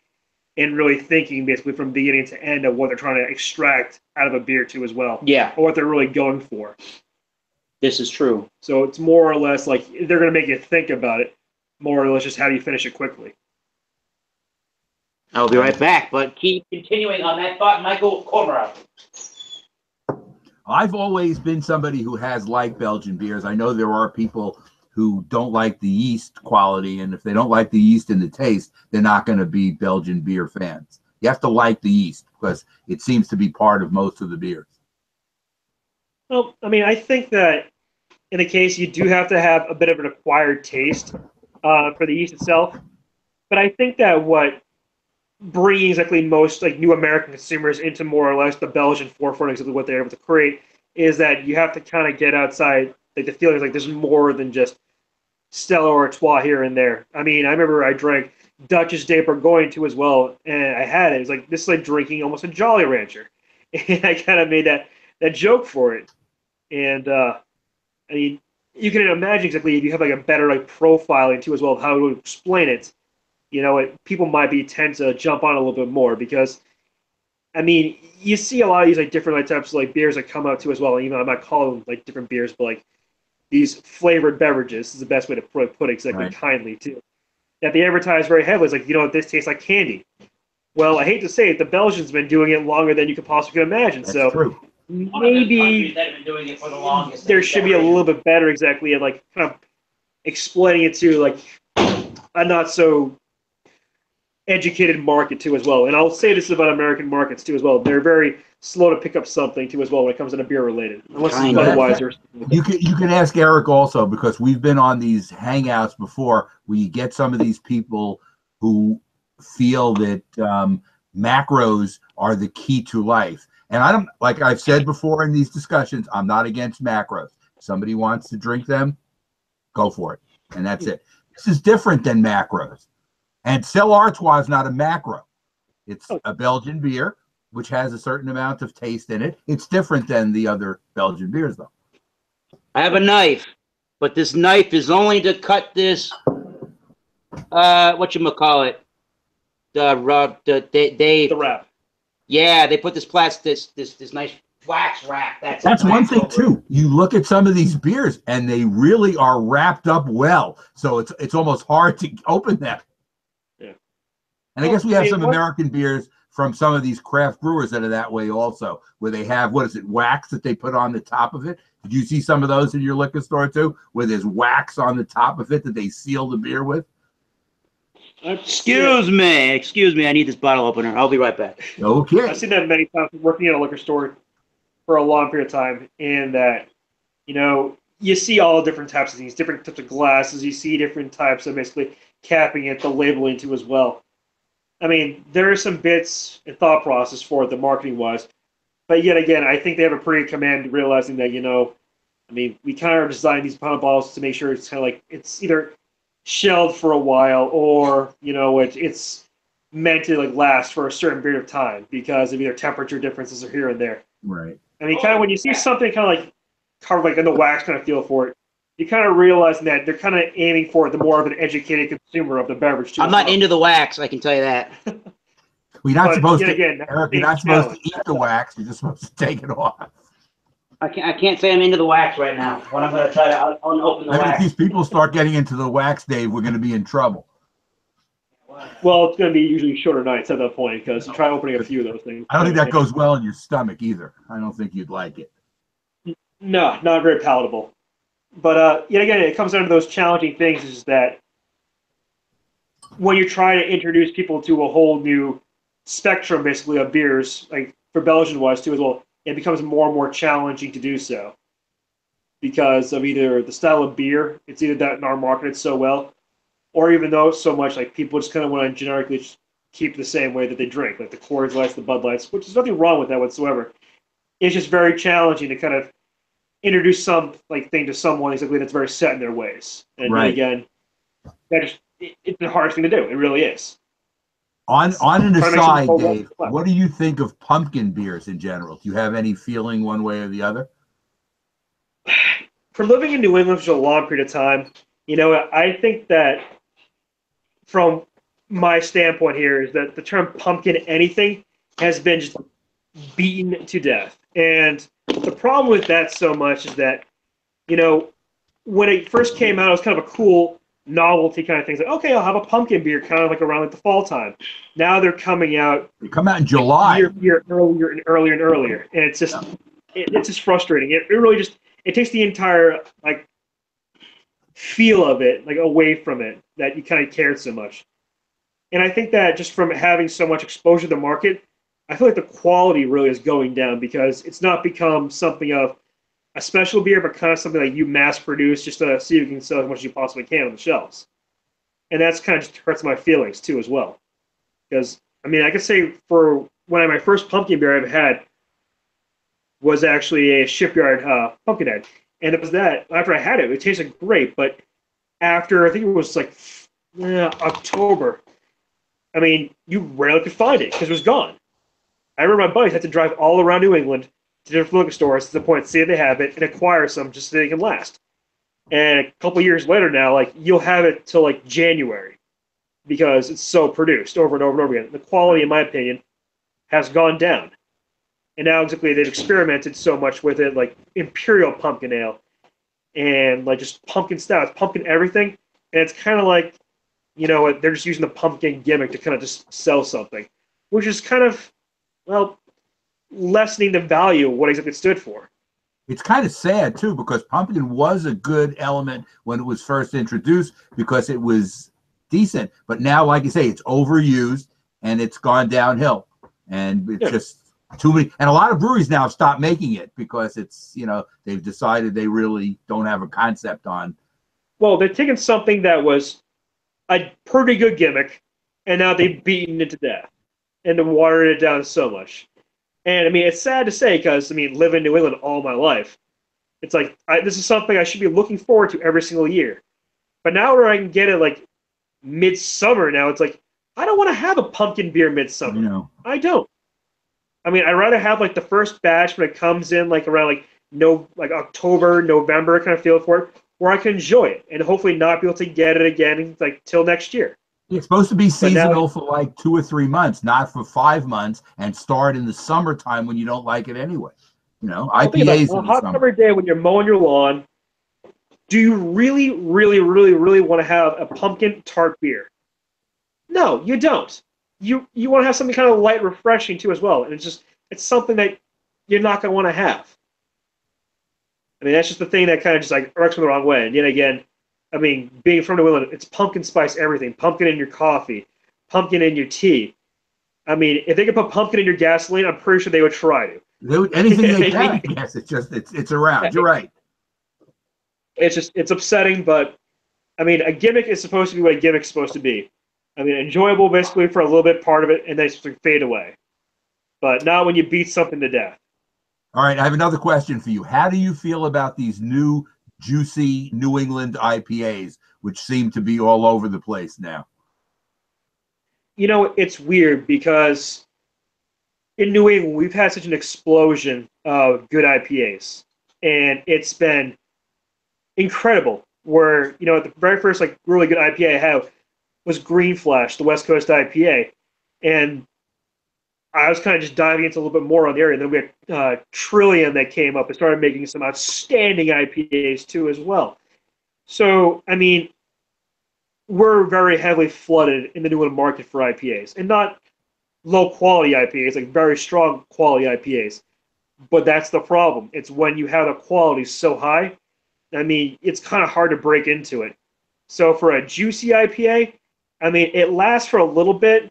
in really thinking basically from beginning to end of what they're trying to extract out of a beer too as well. Yeah. Or what they're really going for. This is true. So it's more or less like they're going to make you think about it, more or less just how do you finish it quickly. I'll be right back, but keep continuing on that thought, Michael Cormorant. I've always been somebody who has liked Belgian beers. I know there are people who don't like the yeast quality, and if they don't like the yeast and the taste, they're not going to be Belgian beer fans. You have to like the yeast because it seems to be part of most of the beers. Well, I mean, I think that in the case you do have to have a bit of an acquired taste for the yeast itself, but I think that what brings exactly most like new American consumers into more or less the Belgian forefront, exactly what they're able to create, is that you have to kind of get outside like the feeling like there's more than just Stella or Artois here and there. I mean, I remember I drank Dutch's de Bourgogne too as well, and I had it. It was like this is like drinking almost a Jolly Rancher, and I kind of made that joke for it. And I mean, you can imagine exactly if you have like a better like profiling too as well of how to explain it. You know, people might tend to jump on a little bit more because, I mean, you see a lot of these like different like types of like beers that come out too as well. Even I'm not calling them like different beers, but like these flavored beverages is the best way to put it exactly kindly too. That they advertise very heavily. It's like, you know what, this tastes like candy. Well, I hate to say it, the Belgians have been doing it longer than you could possibly imagine. That's so true. maybe there should be a little bit better exactly at like kind of explaining it to like a not so educated market too as well. And I'll say this about American markets too as well. They're very slow to pick up something too as well when it comes to beer related. Unless otherwise you can ask Eric also, because we've been on these hangouts before where you get some of these people who feel that macros are the key to life. And I don't, like I've said before in these discussions, I'm not against macros. Somebody wants to drink them, go for it. And that's it. This is different than macros. And Stella Artois is not a macro. It's a Belgian beer, which has a certain amount of taste in it. It's different than the other Belgian beers, though. I have a knife, but this knife is only to cut this, whatchamacallit, The wrap. Yeah, they put this this nice wax wrap. That's one thing too. You look at some of these beers, and they really are wrapped up well. So it's almost hard to open them. Yeah. And I guess we have some American beers from some of these craft brewers that are that way also, where they have, what is it, wax that they put on the top of it? Did you see some of those in your liquor store too, where there's wax on the top of it that they seal the beer with? Excuse me. I need this bottle opener. I'll be right back. Okay. I've seen that many times working at a liquor store for a long period of time, and that, you know, you see all different types of things, different types of glasses. You see different types of basically capping it, the labeling too as well. I mean, there are some bits and thought process for it, the marketing wise, but yet again, I think they have a pretty command realizing that, you know, I mean, we kind of are designing these pound bottles to make sure it's kind of like it's either shelved for a while or, you know, it's meant to like last for a certain period of time because of either temperature differences or here and there. Right. I mean, kind of when you see something kind of like covered like in the wax kind of feel for it, you kind of realize that they're kind of aiming for the more of an educated consumer of the beverage too. I'm not into the wax, I can tell you that. We're not supposed to, again, Eric, you're not supposed to eat the wax. You're just supposed to take it off. I can't say I'm into the wax right now. When I'm going to try to unopen the I mean, wax. if these people start getting into the wax, Dave, we're going to be in trouble. Well, it's going to be usually shorter nights at that point because you try opening a few of those things. I don't think that goes well in your stomach either. I don't think you'd like it. No, not very palatable. But yet again, it comes down to those challenging things is that when you try to introduce people to a whole new spectrum, basically, of beers, like for Belgian-wise too as well, it becomes more and more challenging to do so because of either the style of beer, it's either that in our market it's so well, or even though so much like people just kind of want to generically just keep the same way that they drink, like the Coors Lights, the Bud Lights, which is nothing wrong with that whatsoever. It's just very challenging to kind of introduce some like thing to someone exactly that's very set in their ways. And right. Again, that just it's the hardest thing to do. It really is. On an aside, Dave, what do you think of pumpkin beers in general? Do you have any feeling one way or the other? For living in New England for a long period of time, you know, I think that from my standpoint here is that the term pumpkin anything has been just beaten to death. And the problem with that so much is that, you know, when it first came out, it was kind of a cool novelty kind of thing. It's like, okay, I'll have a pumpkin beer kind of like around like the fall time. Now they're coming out. They come out in July. Year earlier and earlier. And it's just it's just frustrating. It really just it takes the entire like feel of it like away from it that you kind of cared so much. And I think that just from having so much exposure to the market, I feel like the quality really is going down because it's not become something of a special beer, but kind of something that you mass produce just to see if you can sell as much as you possibly can on the shelves. And that's kind of just hurts my feelings too as well. Because, I mean, I could say for my first pumpkin beer I ever had was actually a Shipyard Pumpkinhead. And it was that, after I had it, it tasted great. But after, I think it was like October, I mean, you rarely could find it because it was gone. I remember my buddies had to drive all around New England to different liquor stores to the point to see if they have it and acquire some just so they can last. And a couple of years later now, like you'll have it till like January because it's so produced over and over and over again. The quality, in my opinion, has gone down. And now exactly they've experimented so much with it, like Imperial Pumpkin Ale and like just pumpkin stouts, pumpkin everything. And it's kind of like, you know, they're just using the pumpkin gimmick to kind of just sell something, which is kind of, well, lessening the value of what exactly it stood for. It's kind of sad too because pumpkin was a good element when it was first introduced because it was decent, but now, like you say, it's overused and it's gone downhill, and it's just too many. And a lot of breweries now have stopped making it because it's, you know, they've decided they really don't have a concept on. Well, they've taken something that was a pretty good gimmick and now they've beaten it to death and then watered it down so much. And I mean, it's sad to say because I mean, living in New England all my life, it's like this is something I should be looking forward to every single year. But now where I can get it like midsummer, now it's like I don't want to have a pumpkin beer midsummer. No. I don't. I mean, I'd rather have like the first batch when it comes in like around like October, November kind of feel for it, where I can enjoy it and hopefully not be able to get it again like till next year. It's supposed to be seasonal now, for like 2 or 3 months, not for 5 months, and start in the summertime when you don't like it anyway. You know, IPAs on a in the hot summer. summer day when you're mowing your lawn, do you really, really, really, really want to have a pumpkin tart beer? No, you don't. You want to have something kind of light, refreshing too as well, and it's something that you're not going to want to have. I mean, that's just the thing that kind of just like irks me the wrong way. And yet again, I mean, being from New England, it's pumpkin spice everything. Pumpkin in your coffee, pumpkin in your tea. I mean, if they could put pumpkin in your gasoline, I'm pretty sure they would try to. Anything they can, I guess. It's around. You're right. It's upsetting, but I mean, a gimmick is supposed to be what a gimmick's supposed to be. I mean, enjoyable basically for a little bit part of it, and then it's supposed to fade away. But not when you beat something to death. All right, I have another question for you. How do you feel about these new juicy New England IPAs, which seem to be all over the place now? You know, it's weird because in New England, we've had such an explosion of good IPAs, and it's been incredible. Where, you know, the very first like really good IPA I had was Green Flash, the West Coast IPA, and I was kind of just diving into a little bit more on the area. And then we had Trillium that came up and started making some outstanding IPAs too as well. So, I mean, we're very heavily flooded in the New England market for IPAs, and not low quality IPAs, like very strong quality IPAs. But that's the problem. It's when you have the quality so high, I mean, it's kind of hard to break into it. So for a juicy IPA, I mean, it lasts for a little bit.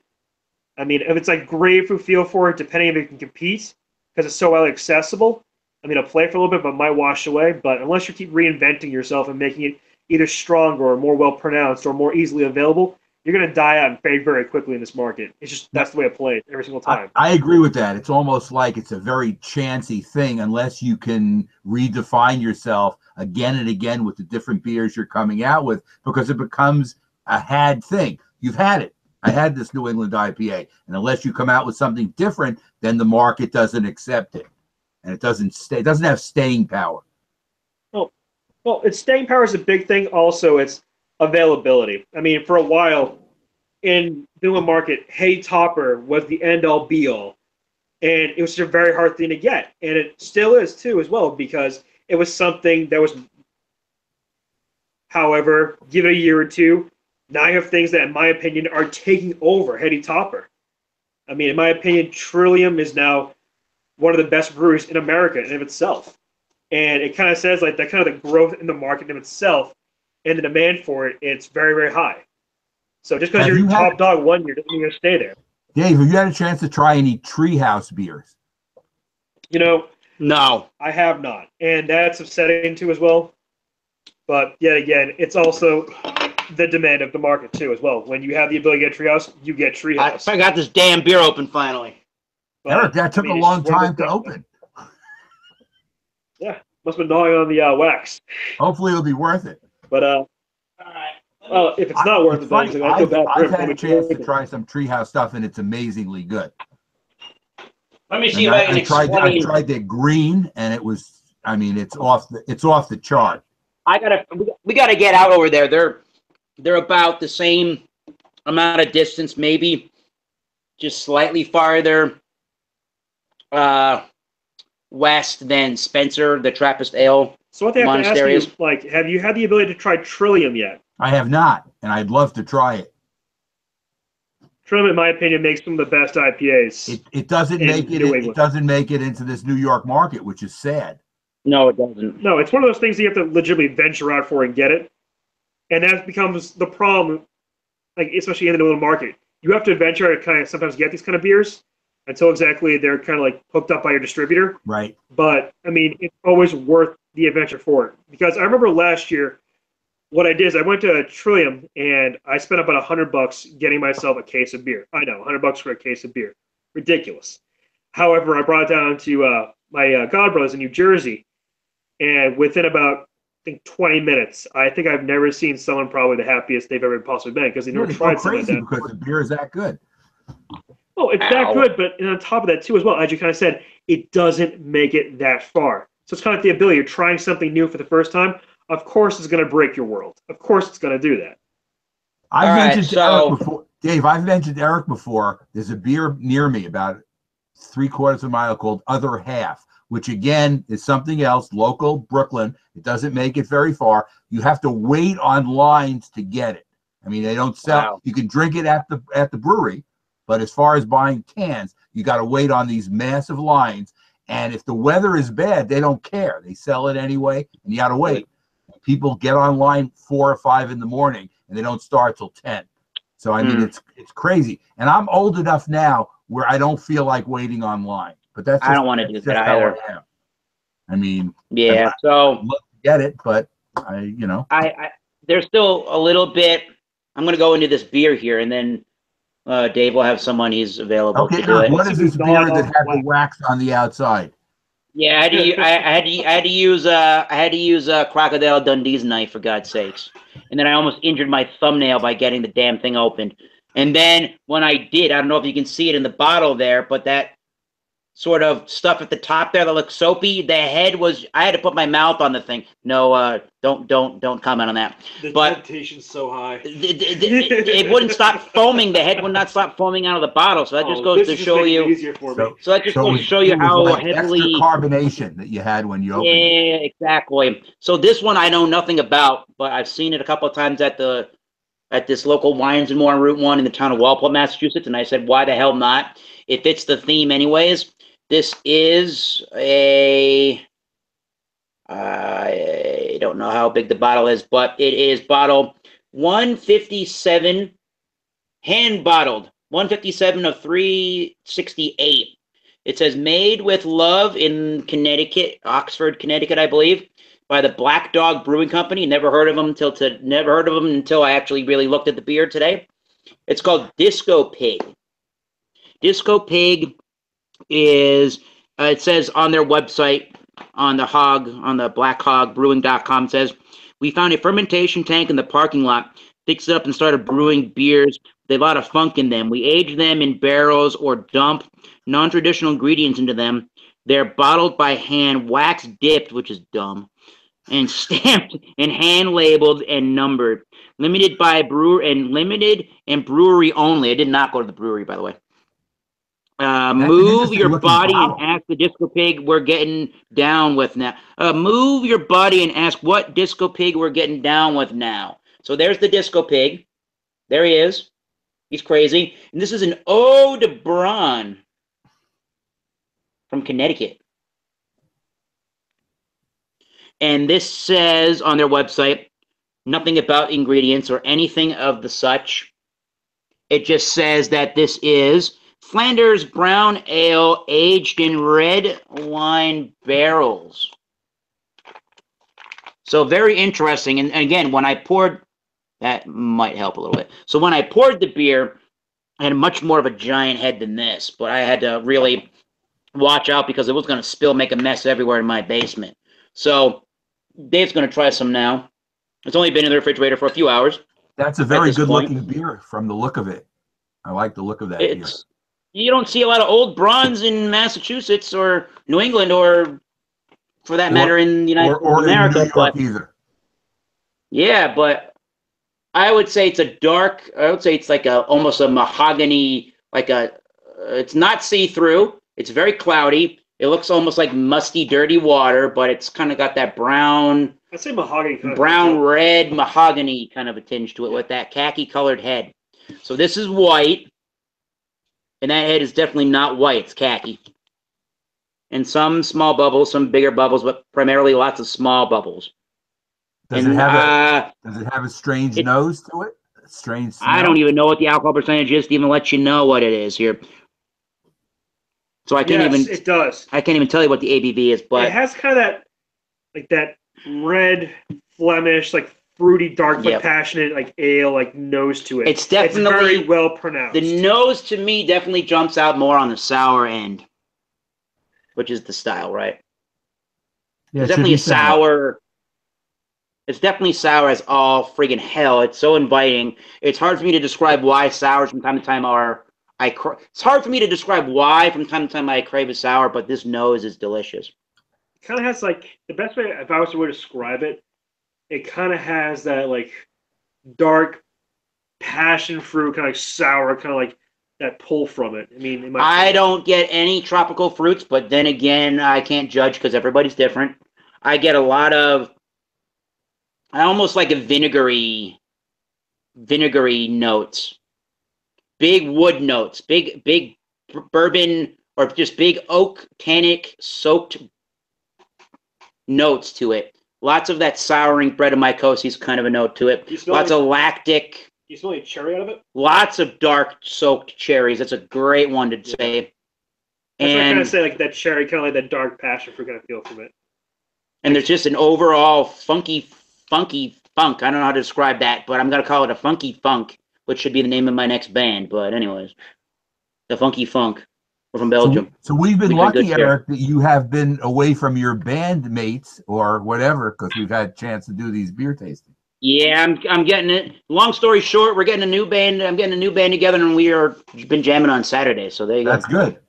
I mean, if it's like grapefruit feel for it, depending if it can compete, because it's so well accessible, I mean, it'll play for a little bit, but might wash away. But unless you keep reinventing yourself and making it either stronger or more well pronounced or more easily available, you're going to die out and fade very quickly in this market. It's just that's the way it plays every single time. I agree with that. It's almost like it's a very chancy thing unless you can redefine yourself again and again with the different beers you're coming out with, because it becomes a had thing. You've had it. I had this New England IPA, and unless you come out with something different, then the market doesn't accept it, and it doesn't have staying power. Well, its staying power is a big thing. Also, it's availability. I mean, for a while in the New England market, Hey Topper was the end-all be-all, and it was just a very hard thing to get, and it still is too as well, because it was something that was. However, give it a year or two. Now you have things that, in my opinion, are taking over Heady Topper. I mean, in my opinion, Trillium is now one of the best breweries in America in of itself. And it kind of says like that kind of the growth in the market in itself and the demand for it, it's very, very high. So just because you're top dog one year doesn't mean you're going to stay there. Dave, have you had a chance to try any Treehouse beers? You know, no, I have not. And that's upsetting too as well. But yet again, it's also the demand of the market too as well. When you have the ability to get Treehouse, you get Treehouse. I got this damn beer open finally. But, Eric, that took a long time to open. Yeah, must have been gnawing on the wax. Hopefully it'll be worth it. But all right. Well, if it's not worth it, then I feel bad for I've had a chance to try some Treehouse stuff, and it's amazingly good. Let me see if I can explain. I tried their green, and it was. I mean, it's off the chart. We gotta get out over there. They're about the same amount of distance, maybe just slightly farther west than Spencer, the Trappist Ale. So what they have to ask you is, like, have you had the ability to try Trillium yet? I have not, and I'd love to try it. Trillium, in my opinion, makes some of the best IPAs. It doesn't make it. It doesn't make it into this New York market, which is sad. No, it doesn't. No, it's one of those things you have to legitimately venture out for and get it, and that becomes the problem. Like, especially in the New England market, you have to venture out to kind of sometimes get these kind of beers until exactly they're kind of like hooked up by your distributor. Right. But I mean, it's always worth the adventure for it, because I remember last year what I did is I went to Trillium and I spent about $100 getting myself a case of beer. I know, $100 for a case of beer, ridiculous. However, I brought it down to my godbrothers in New Jersey, and within about I think 20 minutes, I think I've never seen someone probably the happiest they've ever possibly been because they never tried something like that. Because the beer is that good. Oh, it's that good, but on top of that too, as well, as you kind of said, it doesn't make it that far. So it's kind of like the ability you're trying something new for the first time. Of course, it's going to break your world. Of course, it's going to do that. I've mentioned Eric before, Dave. I've mentioned Eric before. There's a beer near me, about 3/4 of a mile, called Other Half, which again is something else, local Brooklyn. It doesn't make it very far. You have to wait on lines to get it. I mean, they don't sell. Wow. You can drink it at the brewery, but as far as buying cans, you got to wait on these massive lines. And if the weather is bad, they don't care. They sell it anyway, and you got to wait. People get online 4 or 5 in the morning, and they don't start till 10. So I mean, it's crazy. And I'm old enough now where I don't feel like waiting online. But that's just, I don't want to do that either. I mean, yeah. So I'd love to get it, but I there's still a little bit. I'm going to go into this beer here, and then Dave will have someone he's available to do it. What is this beer that has the wax on the outside? Yeah, I had to use Crocodile Dundee's knife, for God's sakes, and then I almost injured my thumbnail by getting the damn thing opened. And then when I did, I don't know if you can see it in the bottle there, but that sort of stuff at the top there that looks soapy, the head was, I had to put my mouth on the thing. No, don't comment on that. The temptation's so high. It wouldn't stop foaming. The head would not stop foaming out of the bottle. So that just goes to show you. So that just goes to show you how heavily extra carbonation that you had when you opened it. Yeah, exactly. So this one I know nothing about, but I've seen it a couple of times at this local Wines and More on Route 1 in the town of Walpole, Massachusetts, and I said, why the hell not? It fits the theme anyways. This is I don't know how big the bottle is, but it is bottle 157, hand bottled, 157 of 368. It says made with love in Connecticut, Oxford, Connecticut, I believe, by the Black Dog Brewing Company. Never heard of them until I actually really looked at the beer today. It's called Disco Pig. Disco Pig is, it says on their website, on the blackhogbrewing.com, says, we found a fermentation tank in the parking lot, fixed it up and started brewing beers with a lot of funk in them. We age them in barrels or dump non-traditional ingredients into them. They're bottled by hand, wax dipped, which is dumb, and stamped and hand labeled and numbered. Limited by brewer and limited and brewery only. I did not go to the brewery, by the way. Move your body and ask the Disco Pig we're getting down with now. Move your body and ask what Disco Pig we're getting down with now. So there's the Disco Pig. There he is. He's crazy. And this is an Eau de Braun from Connecticut. And this says on their website, nothing about ingredients or anything of the such. It just says that this is Flanders Brown Ale aged in red wine barrels. So very interesting. And again, when I poured, that might help a little bit. So when I poured the beer, I had much more of a giant head than this, but I had to really watch out because it was going to spill, make a mess everywhere in my basement. So Dave's going to try some now. It's only been in the refrigerator for a few hours. That's a very good looking beer from the look of it. I like the look of that beer. You don't see a lot of old Brauns in Massachusetts or New England or, for that matter, in the United States of America. In New York either. Yeah, but I would say it's it's like almost a mahogany, it's not see-through. It's very cloudy. It looks almost like musty, dirty water, but it's kind of got that brown. I'd say mahogany. Brown, red, mahogany kind of a tinge to it with that khaki-colored head. So this is white. And that head is definitely not white. It's khaki. And some small bubbles, some bigger bubbles, but primarily lots of small bubbles. Does it have a strange nose to it? A strange smell? I don't even know what the alcohol percentage is to even let you know what it is here. So I can't even. It does. I can't even tell you what the ABV is, but it has kind of that red Flemish, fruity, dark, but passionate, like ale, like nose to it. It's definitely very well pronounced. The nose to me definitely jumps out more on the sour end, which is the style, right? Yeah, it's definitely a sour. It's definitely sour as all friggin' hell. It's so inviting. It's hard for me to describe why sours from time to time are. It's hard for me to describe why from time to time I crave a sour, but this nose is delicious. It kind of has like the best way, if I was to describe it, it kind of has that like dark passion fruit, kind of like sour, kind of like that pull from it. I mean, I don't get any tropical fruits, but then again, I can't judge because everybody's different. I get a lot of, I almost like a vinegary notes, big wood notes, big bourbon or just big oak tannic soaked notes to it. Lots of that souring Brettanomyces kind of a note to it. Lots of lactic. You smell any cherry out of it? Lots of dark soaked cherries. That's a great one to say. That's what I kind of say, like that cherry, kind of like that dark passion fruit kind of feel from it. And there's just an overall funky funk. I don't know how to describe that, but I'm going to call it a funky funk, which should be the name of my next band. But anyways, the funky funk. We're from Belgium. So we've been lucky, Eric, that you have been away from your bandmates or whatever, because we've had a chance to do these beer tastings. Yeah, I'm getting it. Long story short, we're getting a new band. I'm getting a new band together, and we are been jamming on Saturday. So there you go. That's good.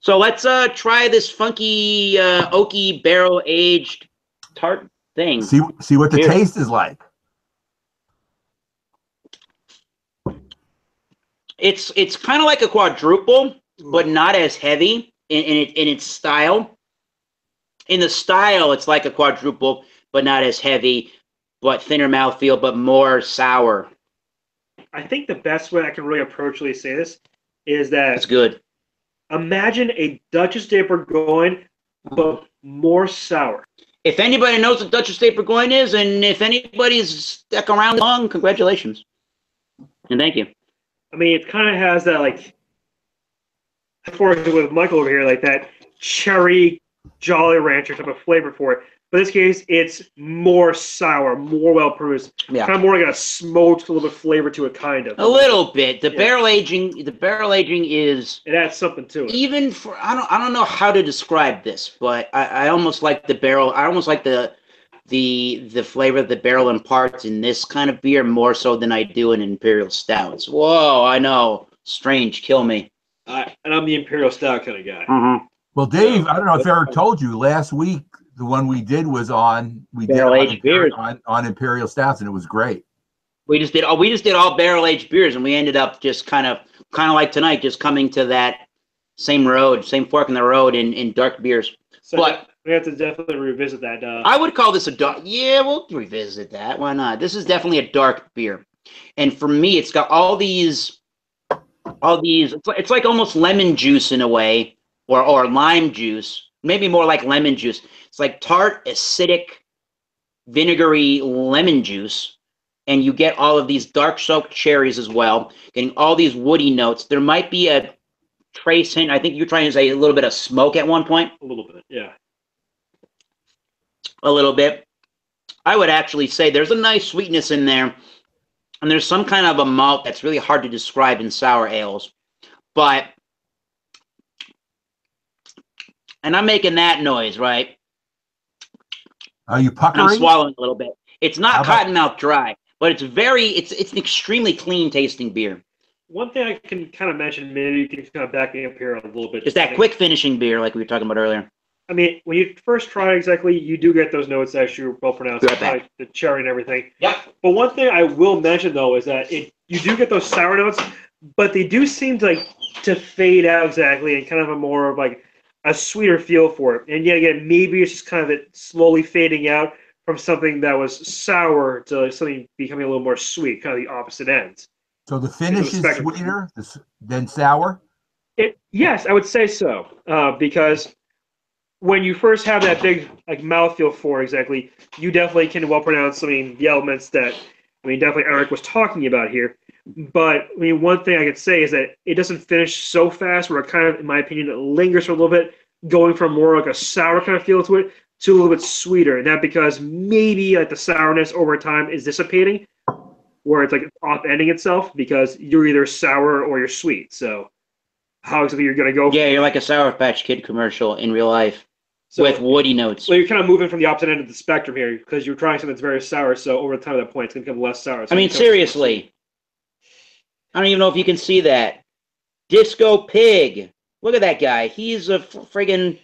So let's try this funky oaky barrel aged tart thing. See what the taste is like. It's kind of like a quadruple, but not as heavy in its style. In the style, it's like a quadruple, but not as heavy, but thinner mouthfeel, but more sour. I think the best way I can really approachly say this is that it's good. Imagine a Duchess de Bourgogne, but more sour. If anybody knows what Duchess de Bourgogne is, and if anybody's stuck around long, congratulations. And thank you. I mean, it kind of has that, like, with Michael over here, like that cherry Jolly Rancher type of flavor for it. But in this case, it's more sour, more well produced. Yeah. Kind of more like a smoked, a little bit of flavor to it, kind of. A little bit. The barrel aging is. It adds something to it. Even for I don't know how to describe this, but I almost like the barrel. I almost like the flavor the barrel imparts in this kind of beer more so than I do in Imperial Stouts. Whoa, I know. Strange, kill me. And I'm the Imperial Stout kind of guy. Mm-hmm. Well, Dave, I don't know if Eric told you, last week the one we did was on Imperial Stouts, and it was great. We just did all barrel aged beers, and we ended up just kind of like tonight, just coming to that same fork in the road in dark beers. So but we have to definitely revisit that. I would call this a dark. Yeah, we'll revisit that. Why not? This is definitely a dark beer, and for me, it's got all these. It's like almost lemon juice in a way, or lime juice. Maybe more like lemon juice. It's like tart, acidic, vinegary lemon juice, and you get all of these dark soaked cherries as well, getting all these woody notes. There might be a trace hint. I think you're trying to say a little bit of smoke at one point. A little bit, yeah. A little bit. I would actually say there's a nice sweetness in there, and there's some kind of a malt that's really hard to describe in sour ales, but. And I'm making that noise, right? Are you puckering? I'm swallowing a little bit. It's not cottonmouth dry, but it's an extremely clean tasting beer. One thing I can kind of mention, maybe you can kind of back me up here a little bit. It's that quick finishing beer like we were talking about earlier. I mean, when you first try it exactly, you do get those notes that you're well pronounced, like the cherry and everything. Yeah. But one thing I will mention, though, is that you do get those sour notes, but they do seem to fade out exactly and kind of a more of like a sweeter feel for it. And yet again, maybe it's just kind of it slowly fading out from something that was sour to something becoming a little more sweet, kind of the opposite ends. So the finish is sweeter than sour? Yes, I would say so. Because when you first have that big mouthfeel for exactly, you definitely can well pronounce the elements that definitely Eric was talking about here. But one thing I could say is that it doesn't finish so fast, where it kind of, in my opinion, it lingers for a little bit, going from more like a sour kind of feel to it to a little bit sweeter, and that because maybe like the sourness over time is dissipating, where it's like off ending itself because you're either sour or you're sweet. So how exactly you're gonna go? Yeah, you're like a Sour Patch Kid commercial in real life with woody notes. So you're kind of moving from the opposite end of the spectrum here because you're trying something that's very sour. So over time at that point, it's gonna become less sour. I mean, seriously, I don't even know if you can see that. Disco Pig. Look at that guy. He's a friggin'.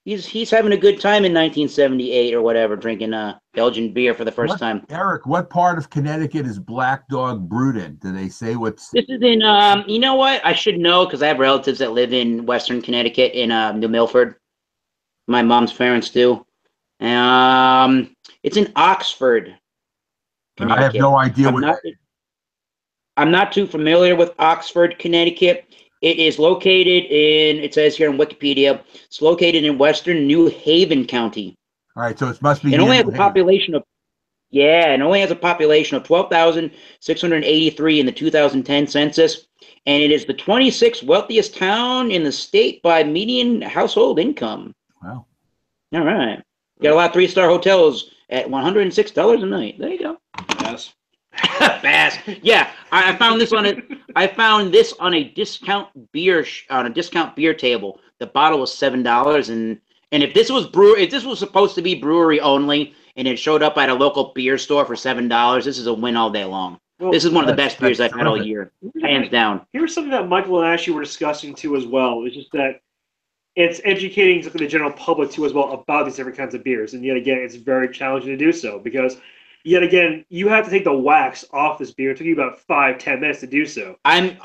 He's having a good time in 1978 or whatever, drinking Belgian beer for the first time. Eric, what part of Connecticut is Black Dog brewed in? Do they say what's? This is in. You know what? I should know because I have relatives that live in Western Connecticut in New Milford. My mom's parents do. It's in Oxford, Connecticut. I have no idea what. I'm not too familiar with Oxford, Connecticut. It is located in, it says here on Wikipedia, it's located in western New Haven County. All right, so it must be. It only has a population of, it only has a population of 12,683 in the 2010 census, and it is the 26th wealthiest town in the state by median household income. Wow. All right. Got a lot of 3-star hotels at $106 a night. There you go. Yes. Fast. Yeah, I found this on a discount beer table. The bottle was $7, and if this was supposed to be brewery only, and it showed up at a local beer store for $7, this is a win all day long. Well, this is one of the best beers I've had all year, hands down. Here's something that Michael and Ashley were discussing too as well. It's just that it's educating the general public too as well about these different kinds of beers, and yet again, it's very challenging to do so because. Yet again, you have to take the wax off this beer. It took you about 5-10 minutes to do so. I'm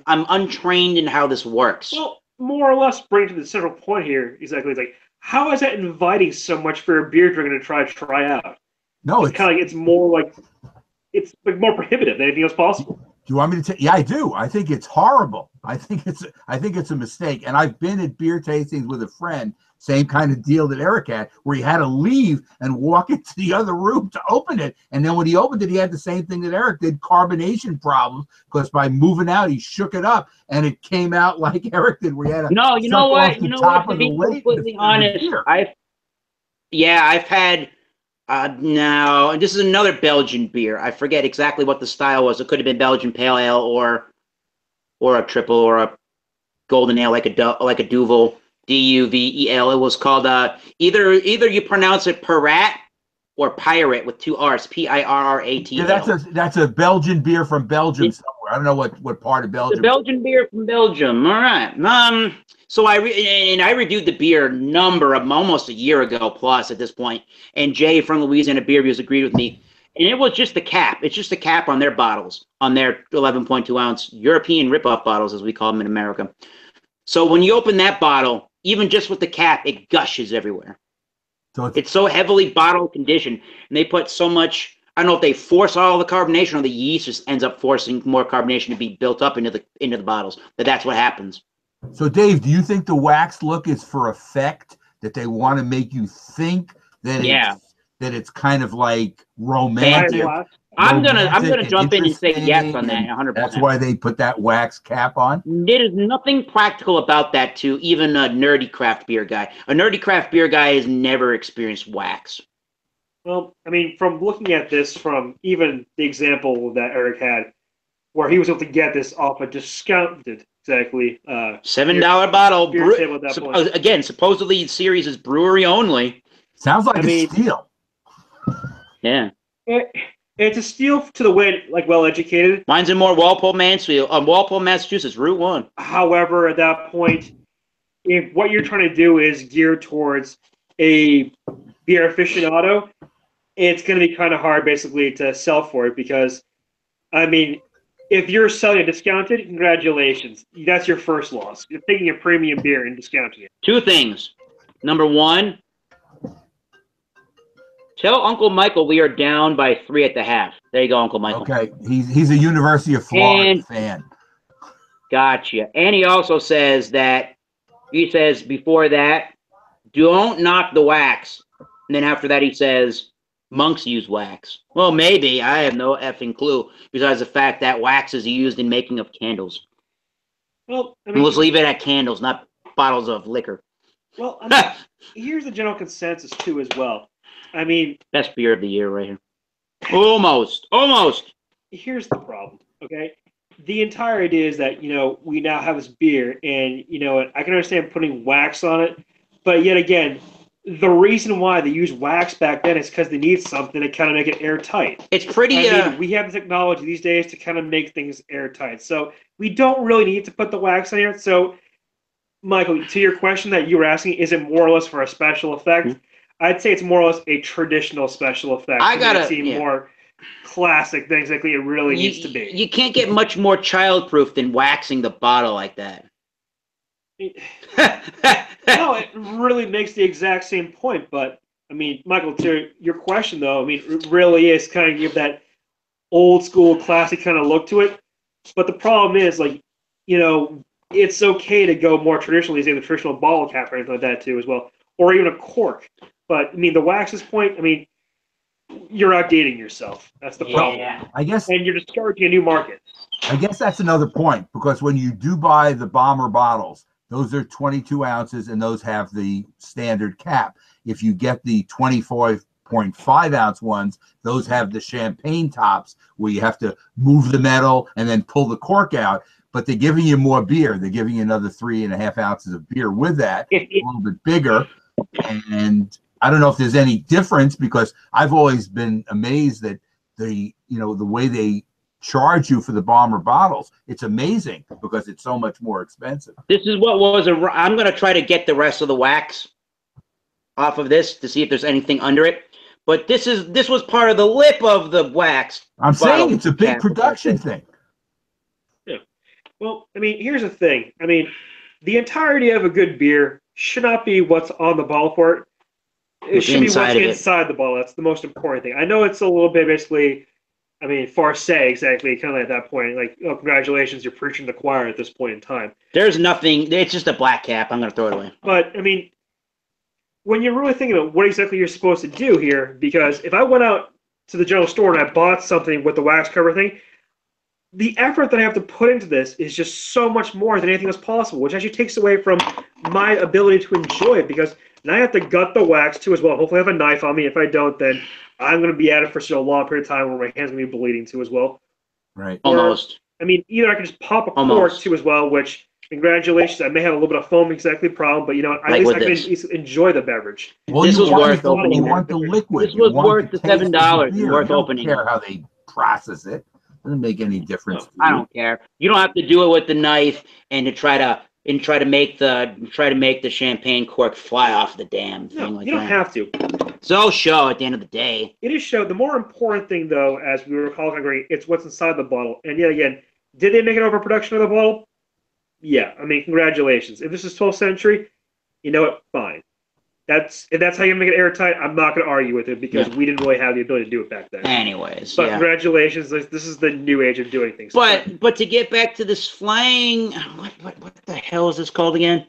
untrained in how this works. Well, more or less, bring to the central point here. Exactly, it's like how is that inviting so much for a beer drinker to try out? No, it's kind of like it's more prohibitive than anything else possible. Do you want me to take? Yeah, I do. I think it's horrible. I think it's a mistake. And I've been at beer tastings with a friend, same kind of deal that Eric had, where he had to leave and walk into the other room to open it. And then when he opened it, he had the same thing that Eric did, carbonation problems, because by moving out, he shook it up and it came out like Eric did, where he had to no, you know what? You know what? To be completely honest, I've had. Now, and this is another Belgian beer. I forget exactly what the style was. It could have been Belgian Pale Ale or a triple or a golden ale like a Duvel, Duvel. It was called either you pronounce it Pirat or Pirate with 2 R's, Pirrat. Yeah, that's a Belgian beer from Belgium somewhere. I don't know what part of Belgium. The Belgian beer from Belgium. All right. So I reviewed the beer almost a year ago plus at this point, and Jay from Louisiana Beer Reviews agreed with me. And it was just the cap. It's just the cap on their bottles, on their 11.2 ounce European ripoff bottles, as we call them in America. So when you open that bottle, even just with the cap, it gushes everywhere. So it's so heavily bottle conditioned, and they put so much. I don't know if they force all the carbonation or the yeast just ends up forcing more carbonation to be built up into the bottles. But that's what happens. So Dave, do you think the wax look is for effect, that they want to make you think that it's kind of like romantic? I'm gonna jump in and say yes on that 100%. That's why they put that wax cap on. There is nothing practical about that to even a nerdy craft beer guy. A nerdy craft beer guy has never experienced wax. Well, I mean, from looking at this, from even the example that Eric had, where he was able to get this off a discounted, exactly $7 bottle. Again, supposedly the series is brewery only. Sounds like a steal. Yeah. It's a steal to the way, like, well-educated. Mine's in Walpole, Massachusetts, Route 1. However, at that point, if what you're trying to do is geared towards a beer aficionado, it's going to be kind of hard, basically, to sell for it because, I mean, if you're selling a discounted, congratulations. That's your first loss. You're taking a premium beer and discounting it. 2 things. Number 1, tell Uncle Michael we are down by 3 at the half. There you go, Uncle Michael. Okay, he's a University of Florida fan. Gotcha. And he also says before that, don't knock the wax. And then after that he says, monks use wax. Well, maybe. I have no effing clue, besides the fact that wax is used in making of candles. Well, I mean, let's leave it at candles, not bottles of liquor. Well, I mean, here's the general consensus too, as well. I mean, best beer of the year right here. Almost. here's the problem. Okay, the entire idea is that we now have this beer, and I can understand putting wax on it, but yet again, the reason why they used wax back then is because they need something to kind of make it airtight. It's pretty. I mean, we have the technology these days to kind of make things airtight, so we don't really need to put the wax in here. So, Michael, to your question that you were asking, is it more or less for a special effect? Mm-hmm. I'd say it's more or less a traditional special effect. I gotta see more classic things like it really needs to be. You can't get much more childproof than waxing the bottle like that. No, it really makes the exact same point. But I mean, Michael, to your question though, I mean, it really is kind of give that old school, classic kind of look to it. But the problem is, like, it's okay to go more traditionally, say the traditional bottle cap or anything like that too, as well, or even a cork. But I mean, the wax's point, I mean, you're outdating yourself. That's the problem. Yeah. I guess, and you're discouraging a new market. I guess that's another point, because when you do buy the bomber bottles, those are 22 ounces and those have the standard cap. If you get the 24.5 ounce ones, those have the champagne tops where you have to move the metal and then pull the cork out. But they're giving you more beer. They're giving you another 3.5 ounces of beer with that, a little bit bigger. And I don't know if there's any difference, because I've always been amazed that the way they charge you for the bomber bottles, it's amazing because it's so much more expensive. This is what was I'm going to try to get the rest of the wax off of this to see if there's anything under it. But this was part of the lip of the wax. I'm saying it's a big production thing. Yeah. Well, I mean, here's the thing. I mean, the entirety of a good beer should not be what's on the bottle for it. It should be what's inside the bottle. That's the most important thing. I know it's a little bit basically, I mean, farce exactly, kind of at that point. Like, oh, congratulations, you're preaching to the choir at this point in time. There's nothing. It's just a black cap. I'm going to throw it away. But, I mean, when you're really thinking about what exactly you're supposed to do here, because if I went out to the general store and I bought something with the wax cover thing, the effort that I have to put into this is just so much more than anything else possible, which actually takes away from my ability to enjoy it, because now I have to gut the wax too as well. Hopefully I have a knife on me. If I don't, then I'm going to be at it for such a long period of time where my hand's going to be bleeding too as well. Right. Or, Almost. I mean, either I can just pop a cork too as well, which, congratulations, I may have a little bit of foam exactly problem, but at least I can at least enjoy the beverage. Well, this was worth opening. You want the liquid. This was worth the $7. Worth opening. I don't care how they process it. Doesn't make any difference. I don't care. You don't have to do it with the knife and to try to make the champagne cork fly off the damn thing. No, you don't have to. It's all show at the end of the day. It is show. The more important thing, though, as we were all agreeing, it's what's inside the bottle. And yet again, did they make an overproduction of the bottle? Yeah. I mean, congratulations. If this is 12th century, you know what? Fine. If that's how you make it airtight, I'm not going to argue with it, because we didn't really have the ability to do it back then. Anyways, but congratulations, this is the new age of doing things. But to get back to this flying, what the hell is this called again?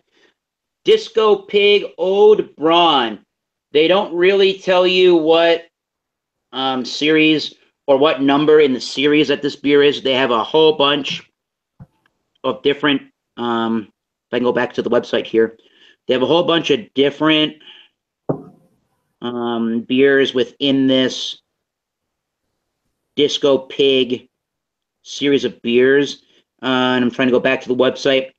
Disco Pig Ode Braun. They don't really tell you what series or what number in the series that this beer is. They have a whole bunch of different. If I can go back to the website here. They have a whole bunch of different beers within this Disco Pig series of beers. And I'm trying to go back to the website.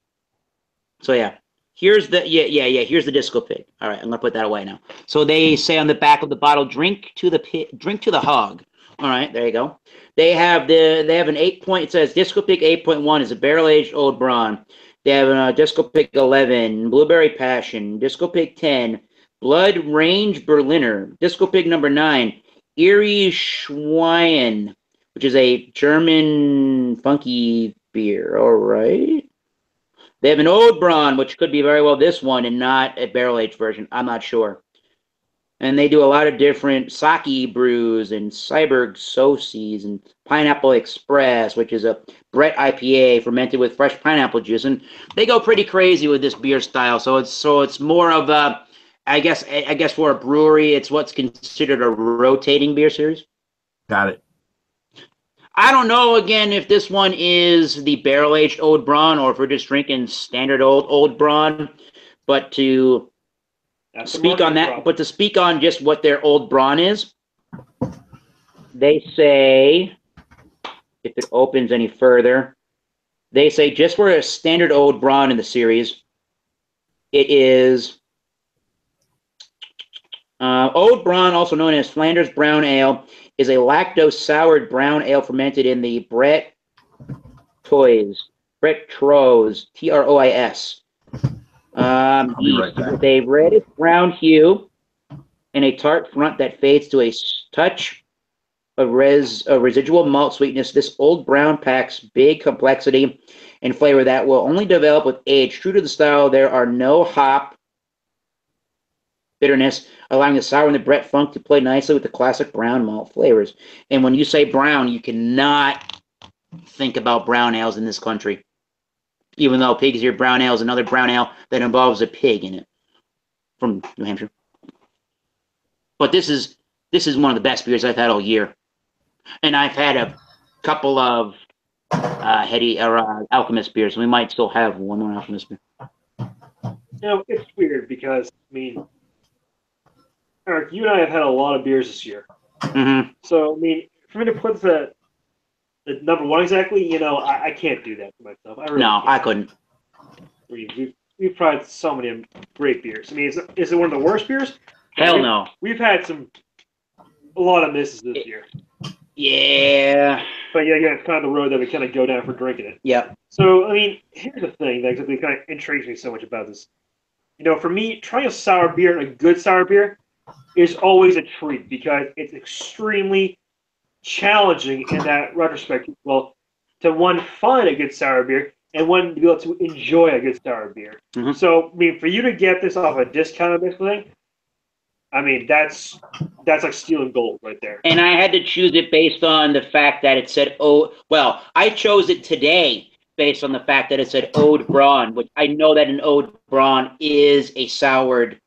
So yeah, here's the here's the Disco Pig. All right, I'm gonna put that away now. So they say on the back of the bottle, drink to the hog. All right, there you go. They have an 8 point. It says Disco Pig 8.1 is a barrel aged old brawn. They have a Disco Pig 11, Blueberry Passion, Disco Pig 10, Blood Range Berliner, Disco Pig number 9, Erie Schwein, which is a German funky beer. All right. They have an Old Braun, which could be very well this one and not a barrel-aged version. I'm not sure. And they do a lot of different sake brews and Cyberg Socies and Pineapple Express, which is a Brett IPA fermented with fresh pineapple juice. And they go pretty crazy with this beer style. So it's more of a, I guess for a brewery, it's what's considered a rotating beer series. Got it. I don't know, again, if this one is the barrel-aged Old Braun or if we're just drinking standard old Braun. But to Speak on that, but to speak on just what their Old Braun is, they say, if it opens any further, they say just for a standard Old Braun in the series, it is Old Braun, also known as Flanders Brown Ale, is a lactose-soured brown ale fermented in the Brett Troyes, Trois. With a reddish brown hue and a tart front that fades to a touch of residual malt sweetness, this Old Brown packs big complexity and flavor that will only develop with age. True to the style, there are no hop bitterness, allowing the sour and the Brett Funk to play nicely with the classic brown malt flavors. And when you say brown, you cannot think about brown ales in this country. Even though Pig's Ear Brown Ale is another brown ale that involves a pig in it from New Hampshire. But this is one of the best beers I've had all year. And I've had a couple of Alchemist beers. We might still have one more Alchemist beer. It's weird because, I mean, Eric, you and I have had a lot of beers this year. Mm-hmm. So, I mean, for me to put the number one exactly, I can't do that for myself. I couldn't. We've tried so many great beers. I mean, is it one of the worst beers? Hell no. We've had a lot of misses this year. Yeah. But yeah, it's kind of the road that we kind of go down for drinking it. Yeah. So, I mean, here's the thing that kind of intrigues me so much about this. For me, trying a sour beer and a good sour beer is always a treat because it's extremely challenging in that retrospect. Well, to find a good sour beer and to be able to enjoy a good sour beer. Mm-hmm. So, I mean, for you to get this off a discounted thing, I mean, that's like stealing gold right there. And I had to choose it based on the fact that it said, I chose it today based on the fact that it said Ode Braun, which I know that an Ode Braun is a soured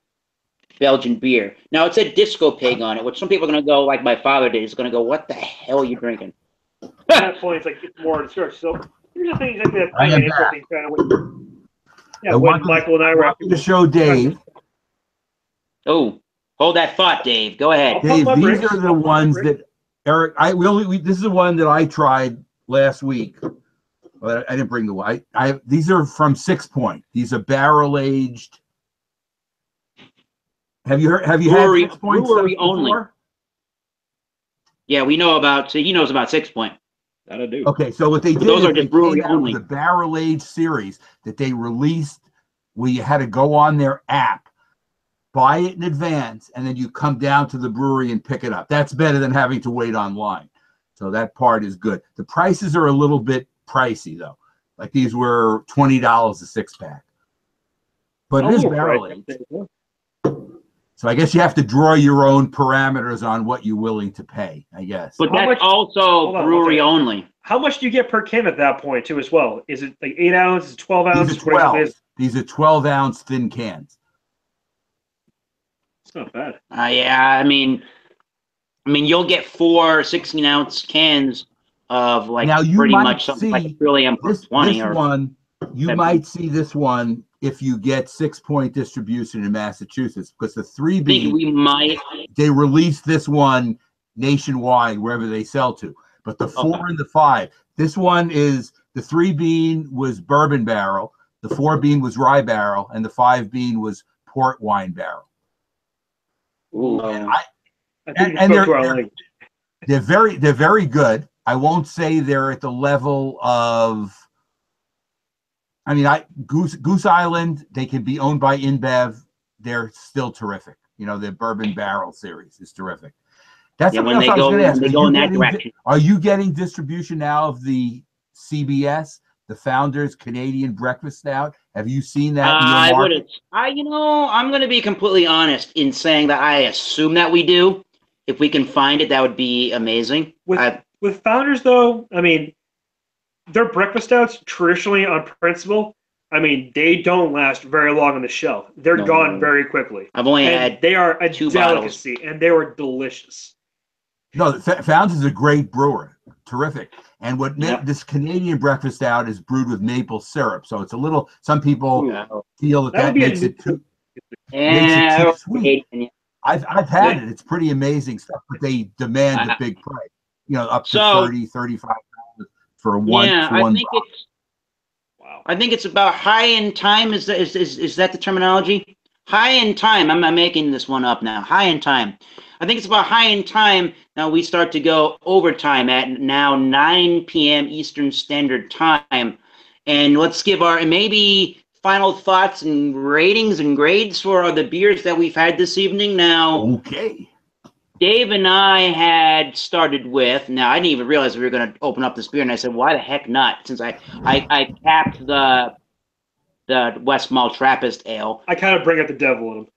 Belgian beer. Now, it said Disco Pig on it, which some people are going to go, like my father did, is going to go, what the hell are you drinking? At that point, it's more discouraged. So, here's the thing exactly that I am interesting kind of when Michael and I were to show Dave. Oh, hold that thought, Dave. Go ahead. Dave, these are the ones that Eric. This is the one that I tried last week. Well, I didn't bring the white. These are from 6 Point. These are barrel aged. Have you had 6 Point brewery only? Yeah, we know about. So he knows about 6 Point. That I do. Okay, so what they did those is are just brewery only. The barrel aged series that they released, where you had to go on their app, buy it in advance, and then you come down to the brewery and pick it up. That's better than having to wait online. So that part is good. The prices are a little bit pricey though. Like these were $20 a 6-pack. But it is barrel aged. So I guess you have to draw your own parameters on what you're willing to pay, I guess. But that's also brewery only. How much do you get per can at that point too as well? Is it like 8 ounces, 12 ounces? These are 12-ounce thin cans. It's not bad. Yeah, I mean, you'll get 4 16-ounce cans of like now you pretty might much something like Trillium 20 or one. You 70. Might see this one if you get 6 Point distribution in Massachusetts, because the 3B they released this one nationwide wherever they sell to. But the 4 and the 5, this one is the 3 bean was bourbon barrel, the 4 bean was rye barrel, and the 5 bean was port wine barrel. Ooh. And they're very good. I won't say they're at the level of. I mean, Goose Island. They can be owned by InBev. They're still terrific. Their bourbon barrel series is terrific. That's something else I was going to ask. They go in that direction. Are you getting distribution now of the CBS, the Founders Canadian Breakfast Stout? Have you seen that? I wouldn't. I'm going to be completely honest in saying that I assume that we do. If we can find it, that would be amazing. With Founders, though, I mean, their breakfast stouts traditionally, on principle, I mean, they don't last very long on the shelf. They're gone very quickly. I've only had they are a 2 delicacy, bottles. And they were delicious. No, Founders is a great brewer, terrific. And what this Canadian breakfast stout is brewed with maple syrup, so it's a little. Some people feel that makes it too. Makes it too Yeah, sweet. okay. I've had it. It's pretty amazing stuff, but they demand a big price. Up to So 30, 35 for one yeah, for one bottle. Wow. I think it's about high in time. Is that the terminology? High in time. I'm making this one up now. High in time. I think it's about high in time. Now we start to go overtime at now 9 p.m. Eastern Standard Time, and let's give our maybe final thoughts and ratings and grades for the beers that we've had this evening. Now, Okay. Dave and I had started with. Now I didn't even realize we were going to open up this beer, and I said, "Why the heck not?" Since I capped the West Mall Trappist Ale. I kind of bring out the devil in him.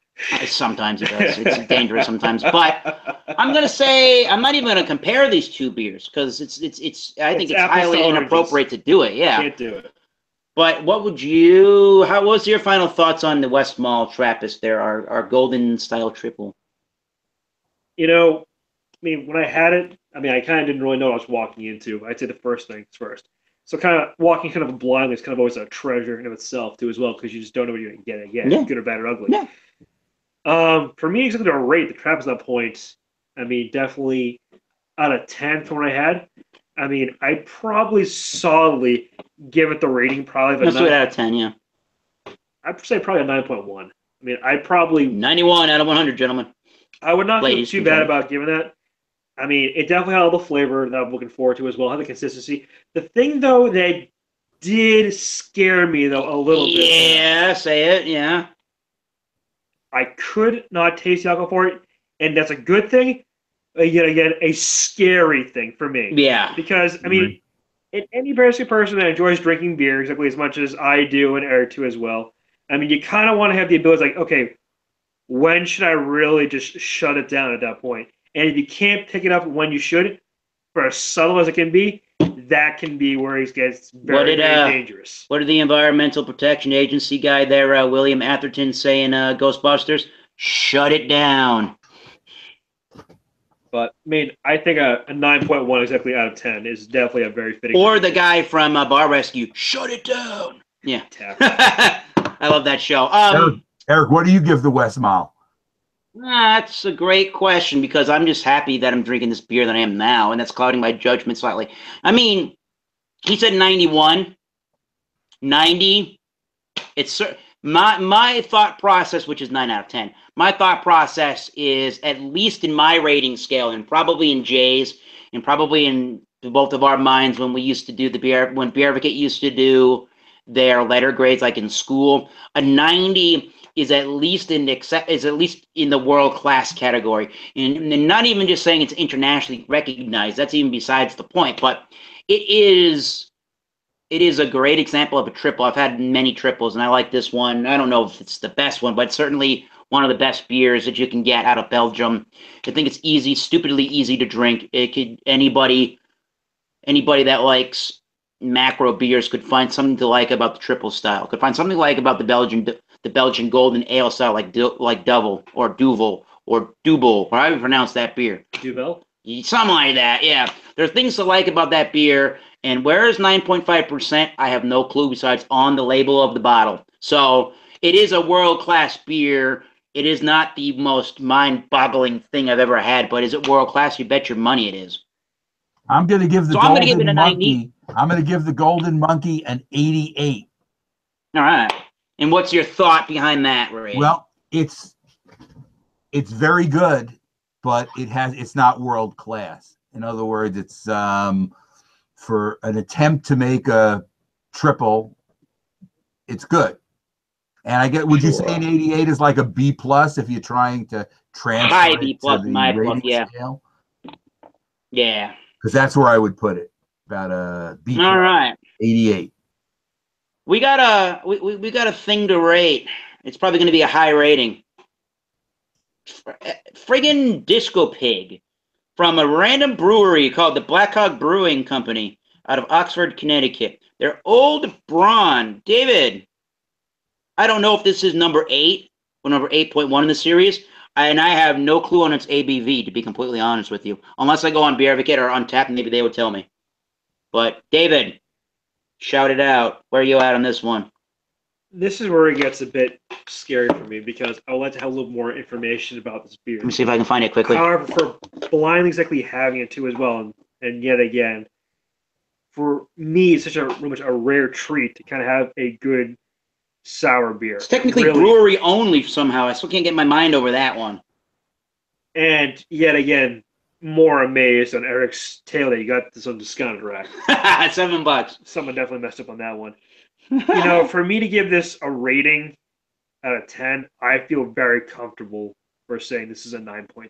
Sometimes it does. It's dangerous sometimes, but I'm gonna say I'm not even gonna compare these two beers because I think it's highly inappropriate to do it. Yeah, can't do it. But what would you? What was your final thoughts on the West Mall Trappist? There, our golden style triple. I mean, when I had it, I mean, I kind of didn't really know what I was walking into. I'd say the first things first. So kind of walking kind of blindly is kind of always a treasure in of itself too, as well, because you just don't know what you're going to get again, Yeah. good or bad or ugly. Yeah. For me, exactly to rate the Trappist at that point, I mean, definitely out of 10 from what I had. I mean, I'd probably solidly give it the rating probably. Let's do it out of 10. Yeah. I'd say probably a 9.1. I mean, I'd probably 91 out of 100, gentlemen. I would not feel Ladies too and bad gentlemen. about giving that. I mean, it definitely had all the flavor that I'm looking forward to as well. Had the consistency. The thing though that did scare me though a little bit. Yeah, say it. Yeah. I could not taste the alcohol for it, and that's a good thing. Yet again, a scary thing for me. Yeah. Because I mean, any basically person that enjoys drinking beer exactly as much as I do and Eric too as well. I mean, you kind of want to have the ability, like, okay, when should I really just shut it down at that point? And if you can't pick it up when you should, for as subtle as it can be, that can be where it gets very, very dangerous. What did the Environmental Protection Agency guy there, William Atherton, say in Ghostbusters? Shut it down. But I mean, I think a 9.1 exactly out of 10 is definitely a very fitting. Or the guy from Bar Rescue, shut it down. Yeah. I love that show. Eric, what do you give the West Mile? That's a great question because I'm just happy that I'm drinking this beer that I am now, and that's clouding my judgment slightly. I mean, he said 91. 90. It's my thought process, which is 9 out of 10. My thought process is, at least in my rating scale, and probably in Jay's, and probably in both of our minds when we used to do when Beer Advocate used to do their letter grades, like in school, a 90 is at least in the world class category, and not even just saying it's internationally recognized. That's even besides the point. But it is a great example of a triple. I've had many triples, and I like this one. I don't know if it's the best one, but certainly one of the best beers that you can get out of Belgium. I think it's easy, stupidly easy to drink. It could anybody that likes macro beers could find something to like about the triple style. Could find something to like about the Belgian golden ale style, like Duvel or Duvel or Dubel, or however you pronounce that beer. Duvel? Something like that, yeah. There are things to like about that beer, and where is 9.5%? I have no clue besides on the label of the bottle. So it is a world-class beer. It is not the most mind-boggling thing I've ever had, but is it world-class? You bet your money it is. I'm going to give the I'm going to give it a 90. I'm going to give the Golden Monkey an 88. All right. And what's your thought behind that, Ray? Well, it's very good, but it's not world class. In other words, it's for an attempt to make a triple, it's good. And would you say an 88 is like a B plus if you're trying to transfer high B plus, it to the my rating book, yeah. scale? Yeah. Because that's where I would put it. About a B plus. All right. 88. We got a thing to rate. It's probably going to be a high rating. Friggin' Disco Pig from a random brewery called the Black Hog Brewing Company out of Oxford, Connecticut. They're Old Brawn. David, I don't know if this is number 8 or number 8.1 in the series, and I have no clue on its ABV, to be completely honest with you. Unless I go on Beer Advocate or Untappd, maybe they would tell me. But David, shout it out. Where are you at on this one? this is where it gets a bit scary for me because I would like to have a little more information about this beer. Let me see if I can find it quickly. However, for blindly exactly having it too as well, and yet again, for me, it's such a much a rare treat to kind of have a good sour beer. It's technically Really. brewery only somehow. I still can't get my mind over that one. And yet again, more amazed on Eric's tale that you got this on discounted rack. $7. Someone definitely messed up on that one. You know, for me to give this a rating out of 10, I feel very comfortable for saying this is a 9.3.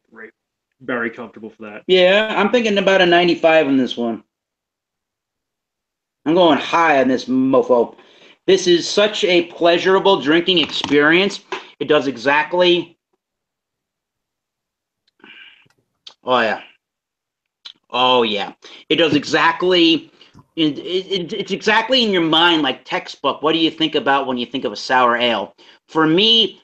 Very comfortable for that. Yeah, I'm thinking about a 95 on this one. I'm going high on this mofo. This is such a pleasurable drinking experience. It does exactly... Oh, yeah. Oh, yeah. It does exactly... It's exactly in your mind like textbook. What do you think about when you think of a sour ale? For me,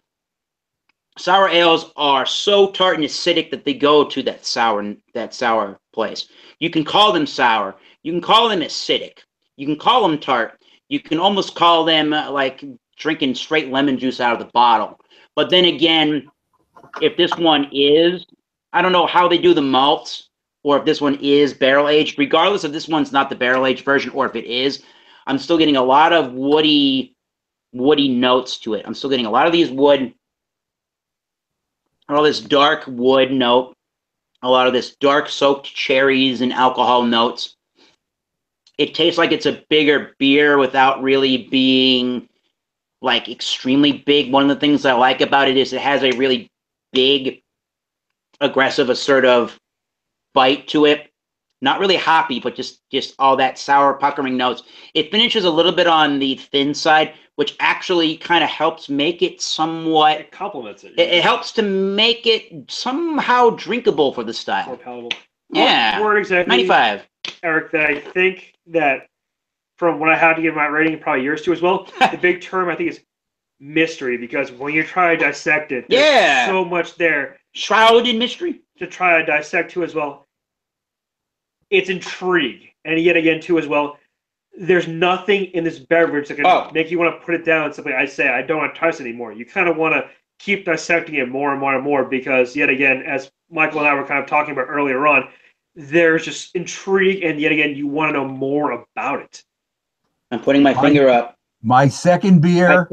sour ales are so tart and acidic that they go to that sour place. You can call them sour. You can call them acidic. You can call them tart. You can almost call them like drinking straight lemon juice out of the bottle. But then again, if this one is, I don't know how they do the malts, or if this one is barrel aged. Regardless if this one's not the barrel aged version, or if it is, I'm still getting a lot of woody notes to it. I'm still getting a lot of these wood, all this dark wood note, a lot of this dark soaked cherries and alcohol notes. It tastes like it's a bigger beer without really being like extremely big. One of the things I like about it is it has a really big, aggressive, assertive bite to it. Not really hoppy, but just all that sour puckering notes. It finishes a little bit on the thin side, which actually kind of helps make it somewhat... It complements it. It helps to make it somehow drinkable for the style. More palatable. Yeah. What word exactly, 95. Eric, that I think that from what I had to give my rating, probably yours too as well, the big term I think is mystery, because when you try to dissect it, there's so much there. Shrouded in mystery. To try to dissect too as well. It's intrigue. And yet again too as well, there's nothing in this beverage that can make you want to put it down and simply I don't want to touch it anymore. You kind of want to keep dissecting it more and more and more because yet again, as Michael and I were kind of talking about earlier on, there's just intrigue and yet again you want to know more about it. I'm putting my finger up. My second beer,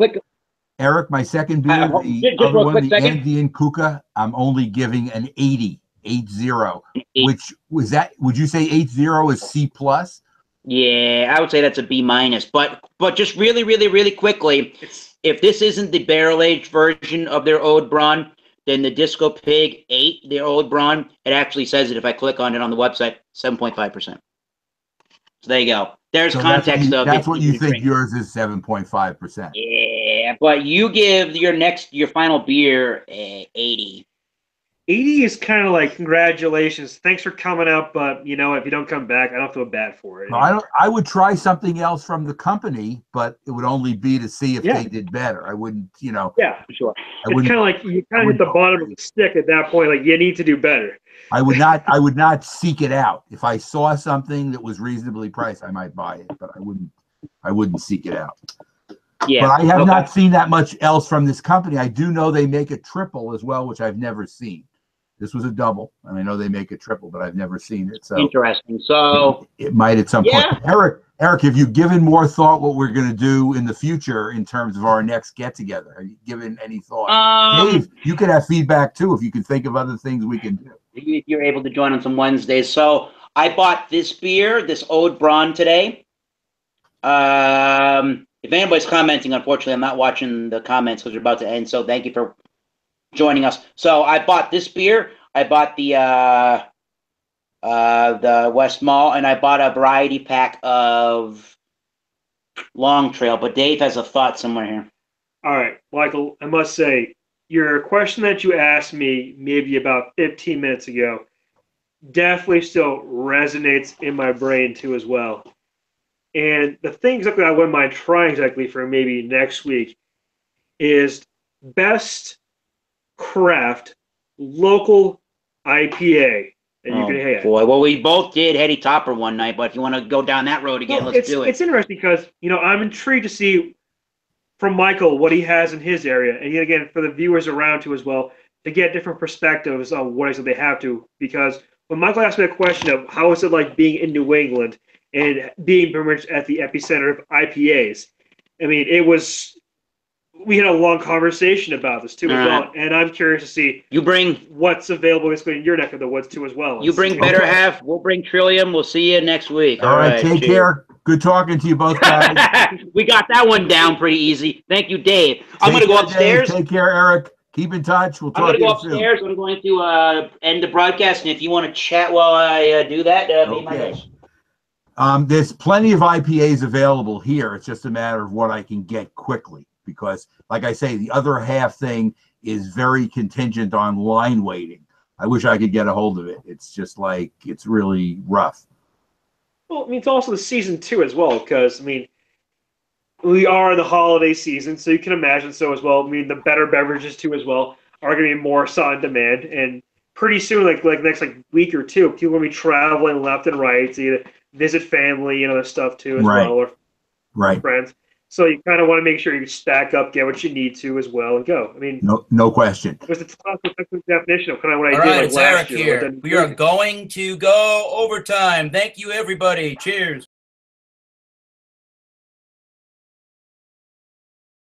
Eric, my second beer, the other one, the Andean Kuka, I'm only giving an 80. 80, which was that? Would you say 80 is C plus? Yeah, I would say that's a B minus. But just really quickly, if this isn't the barrel aged version of their Ode Braun, then the Disco Pig 8, their Ode Braun, it actually says it if I click on it on the website, 7.5%. So there you go. There's so context of that's what you think yours is 7.5%. Yeah, but you give your final beer 80. 80 is kind of like, congratulations, thanks for coming out, but you know, if you don't come back, I don't feel bad for it. No, I would try something else from the company, but it would only be to see if they did better. I wouldn't, you know. Yeah, for sure. It's kind of like you kind of hit the bottom of the stick at that point. Like you need to do better. I would not seek it out. If I saw something that was reasonably priced, I might buy it, but I wouldn't seek it out. Yeah, but I have not seen that much else from this company. I do know they make a triple as well, which I've never seen. This was a double, and I know they make a triple, but I've never seen it. So interesting. So it might at some point. Eric, have you given more thought what we're going to do in the future in terms of our next get together? Have you given any thought? Dave, you could have feedback too if you can think of other things we can do. If you're able to join on some Wednesdays. So I bought this beer, this Ode Braun today. If anybody's commenting, unfortunately, I'm not watching the comments because we're about to end. So thank you for joining us. So I bought this beer. I bought the West Mall, and I bought a variety pack of Long Trail. But Dave has a thought somewhere here. All right, Michael, I must say, your question that you asked me maybe about 15 minutes ago definitely still resonates in my brain too as well. And the thing exactly I wouldn't mind trying exactly for maybe next week is best craft local IPA that you can hit. Boy, well, we both did Heady Topper one night, but if you want to go down that road again, let's do it. It's interesting because, you know, I'm intrigued to see from Michael what he has in his area, and yet again for the viewers around too as well to get different perspectives on what it is that they have to. Because when Michael asked me a question of how is it like being in New England and being pretty much at the epicenter of IPAs, I mean, it was. We had a long conversation about this too as well, and I'm curious to see what's available basically in your neck of the woods too as well. You bring Better Half, we'll bring Trillium. We'll see you next week. All right, take care. Good talking to you both guys. We got that one down pretty easy. Thank you, Dave. I'm going to go upstairs. Dave. Take care, Eric. Keep in touch. We'll talk to you soon. I'm going to go upstairs. I'm going to end the broadcast, and if you want to chat while I do that, be my guest. There's plenty of IPAs available here. It's just a matter of what I can get quickly. Because, like I say, the other half thing is very contingent on line waiting. I wish I could get a hold of it. It's just like, it's really rough. Well, I mean, it's also the season too as well, because, I mean, we are in the holiday season, so you can imagine so as well. I mean, the better beverages too as well are going to be more sought in demand, and pretty soon, like next week or two, people will be traveling left and right to either visit family and other stuff too as well, or friends. So you kind of want to make sure you stack up, get what you need to as well, and go. I mean, no question. There's a definition of kind of what All I did right, like it's last Eric year. here. We are going to go overtime. Thank you, everybody. Cheers.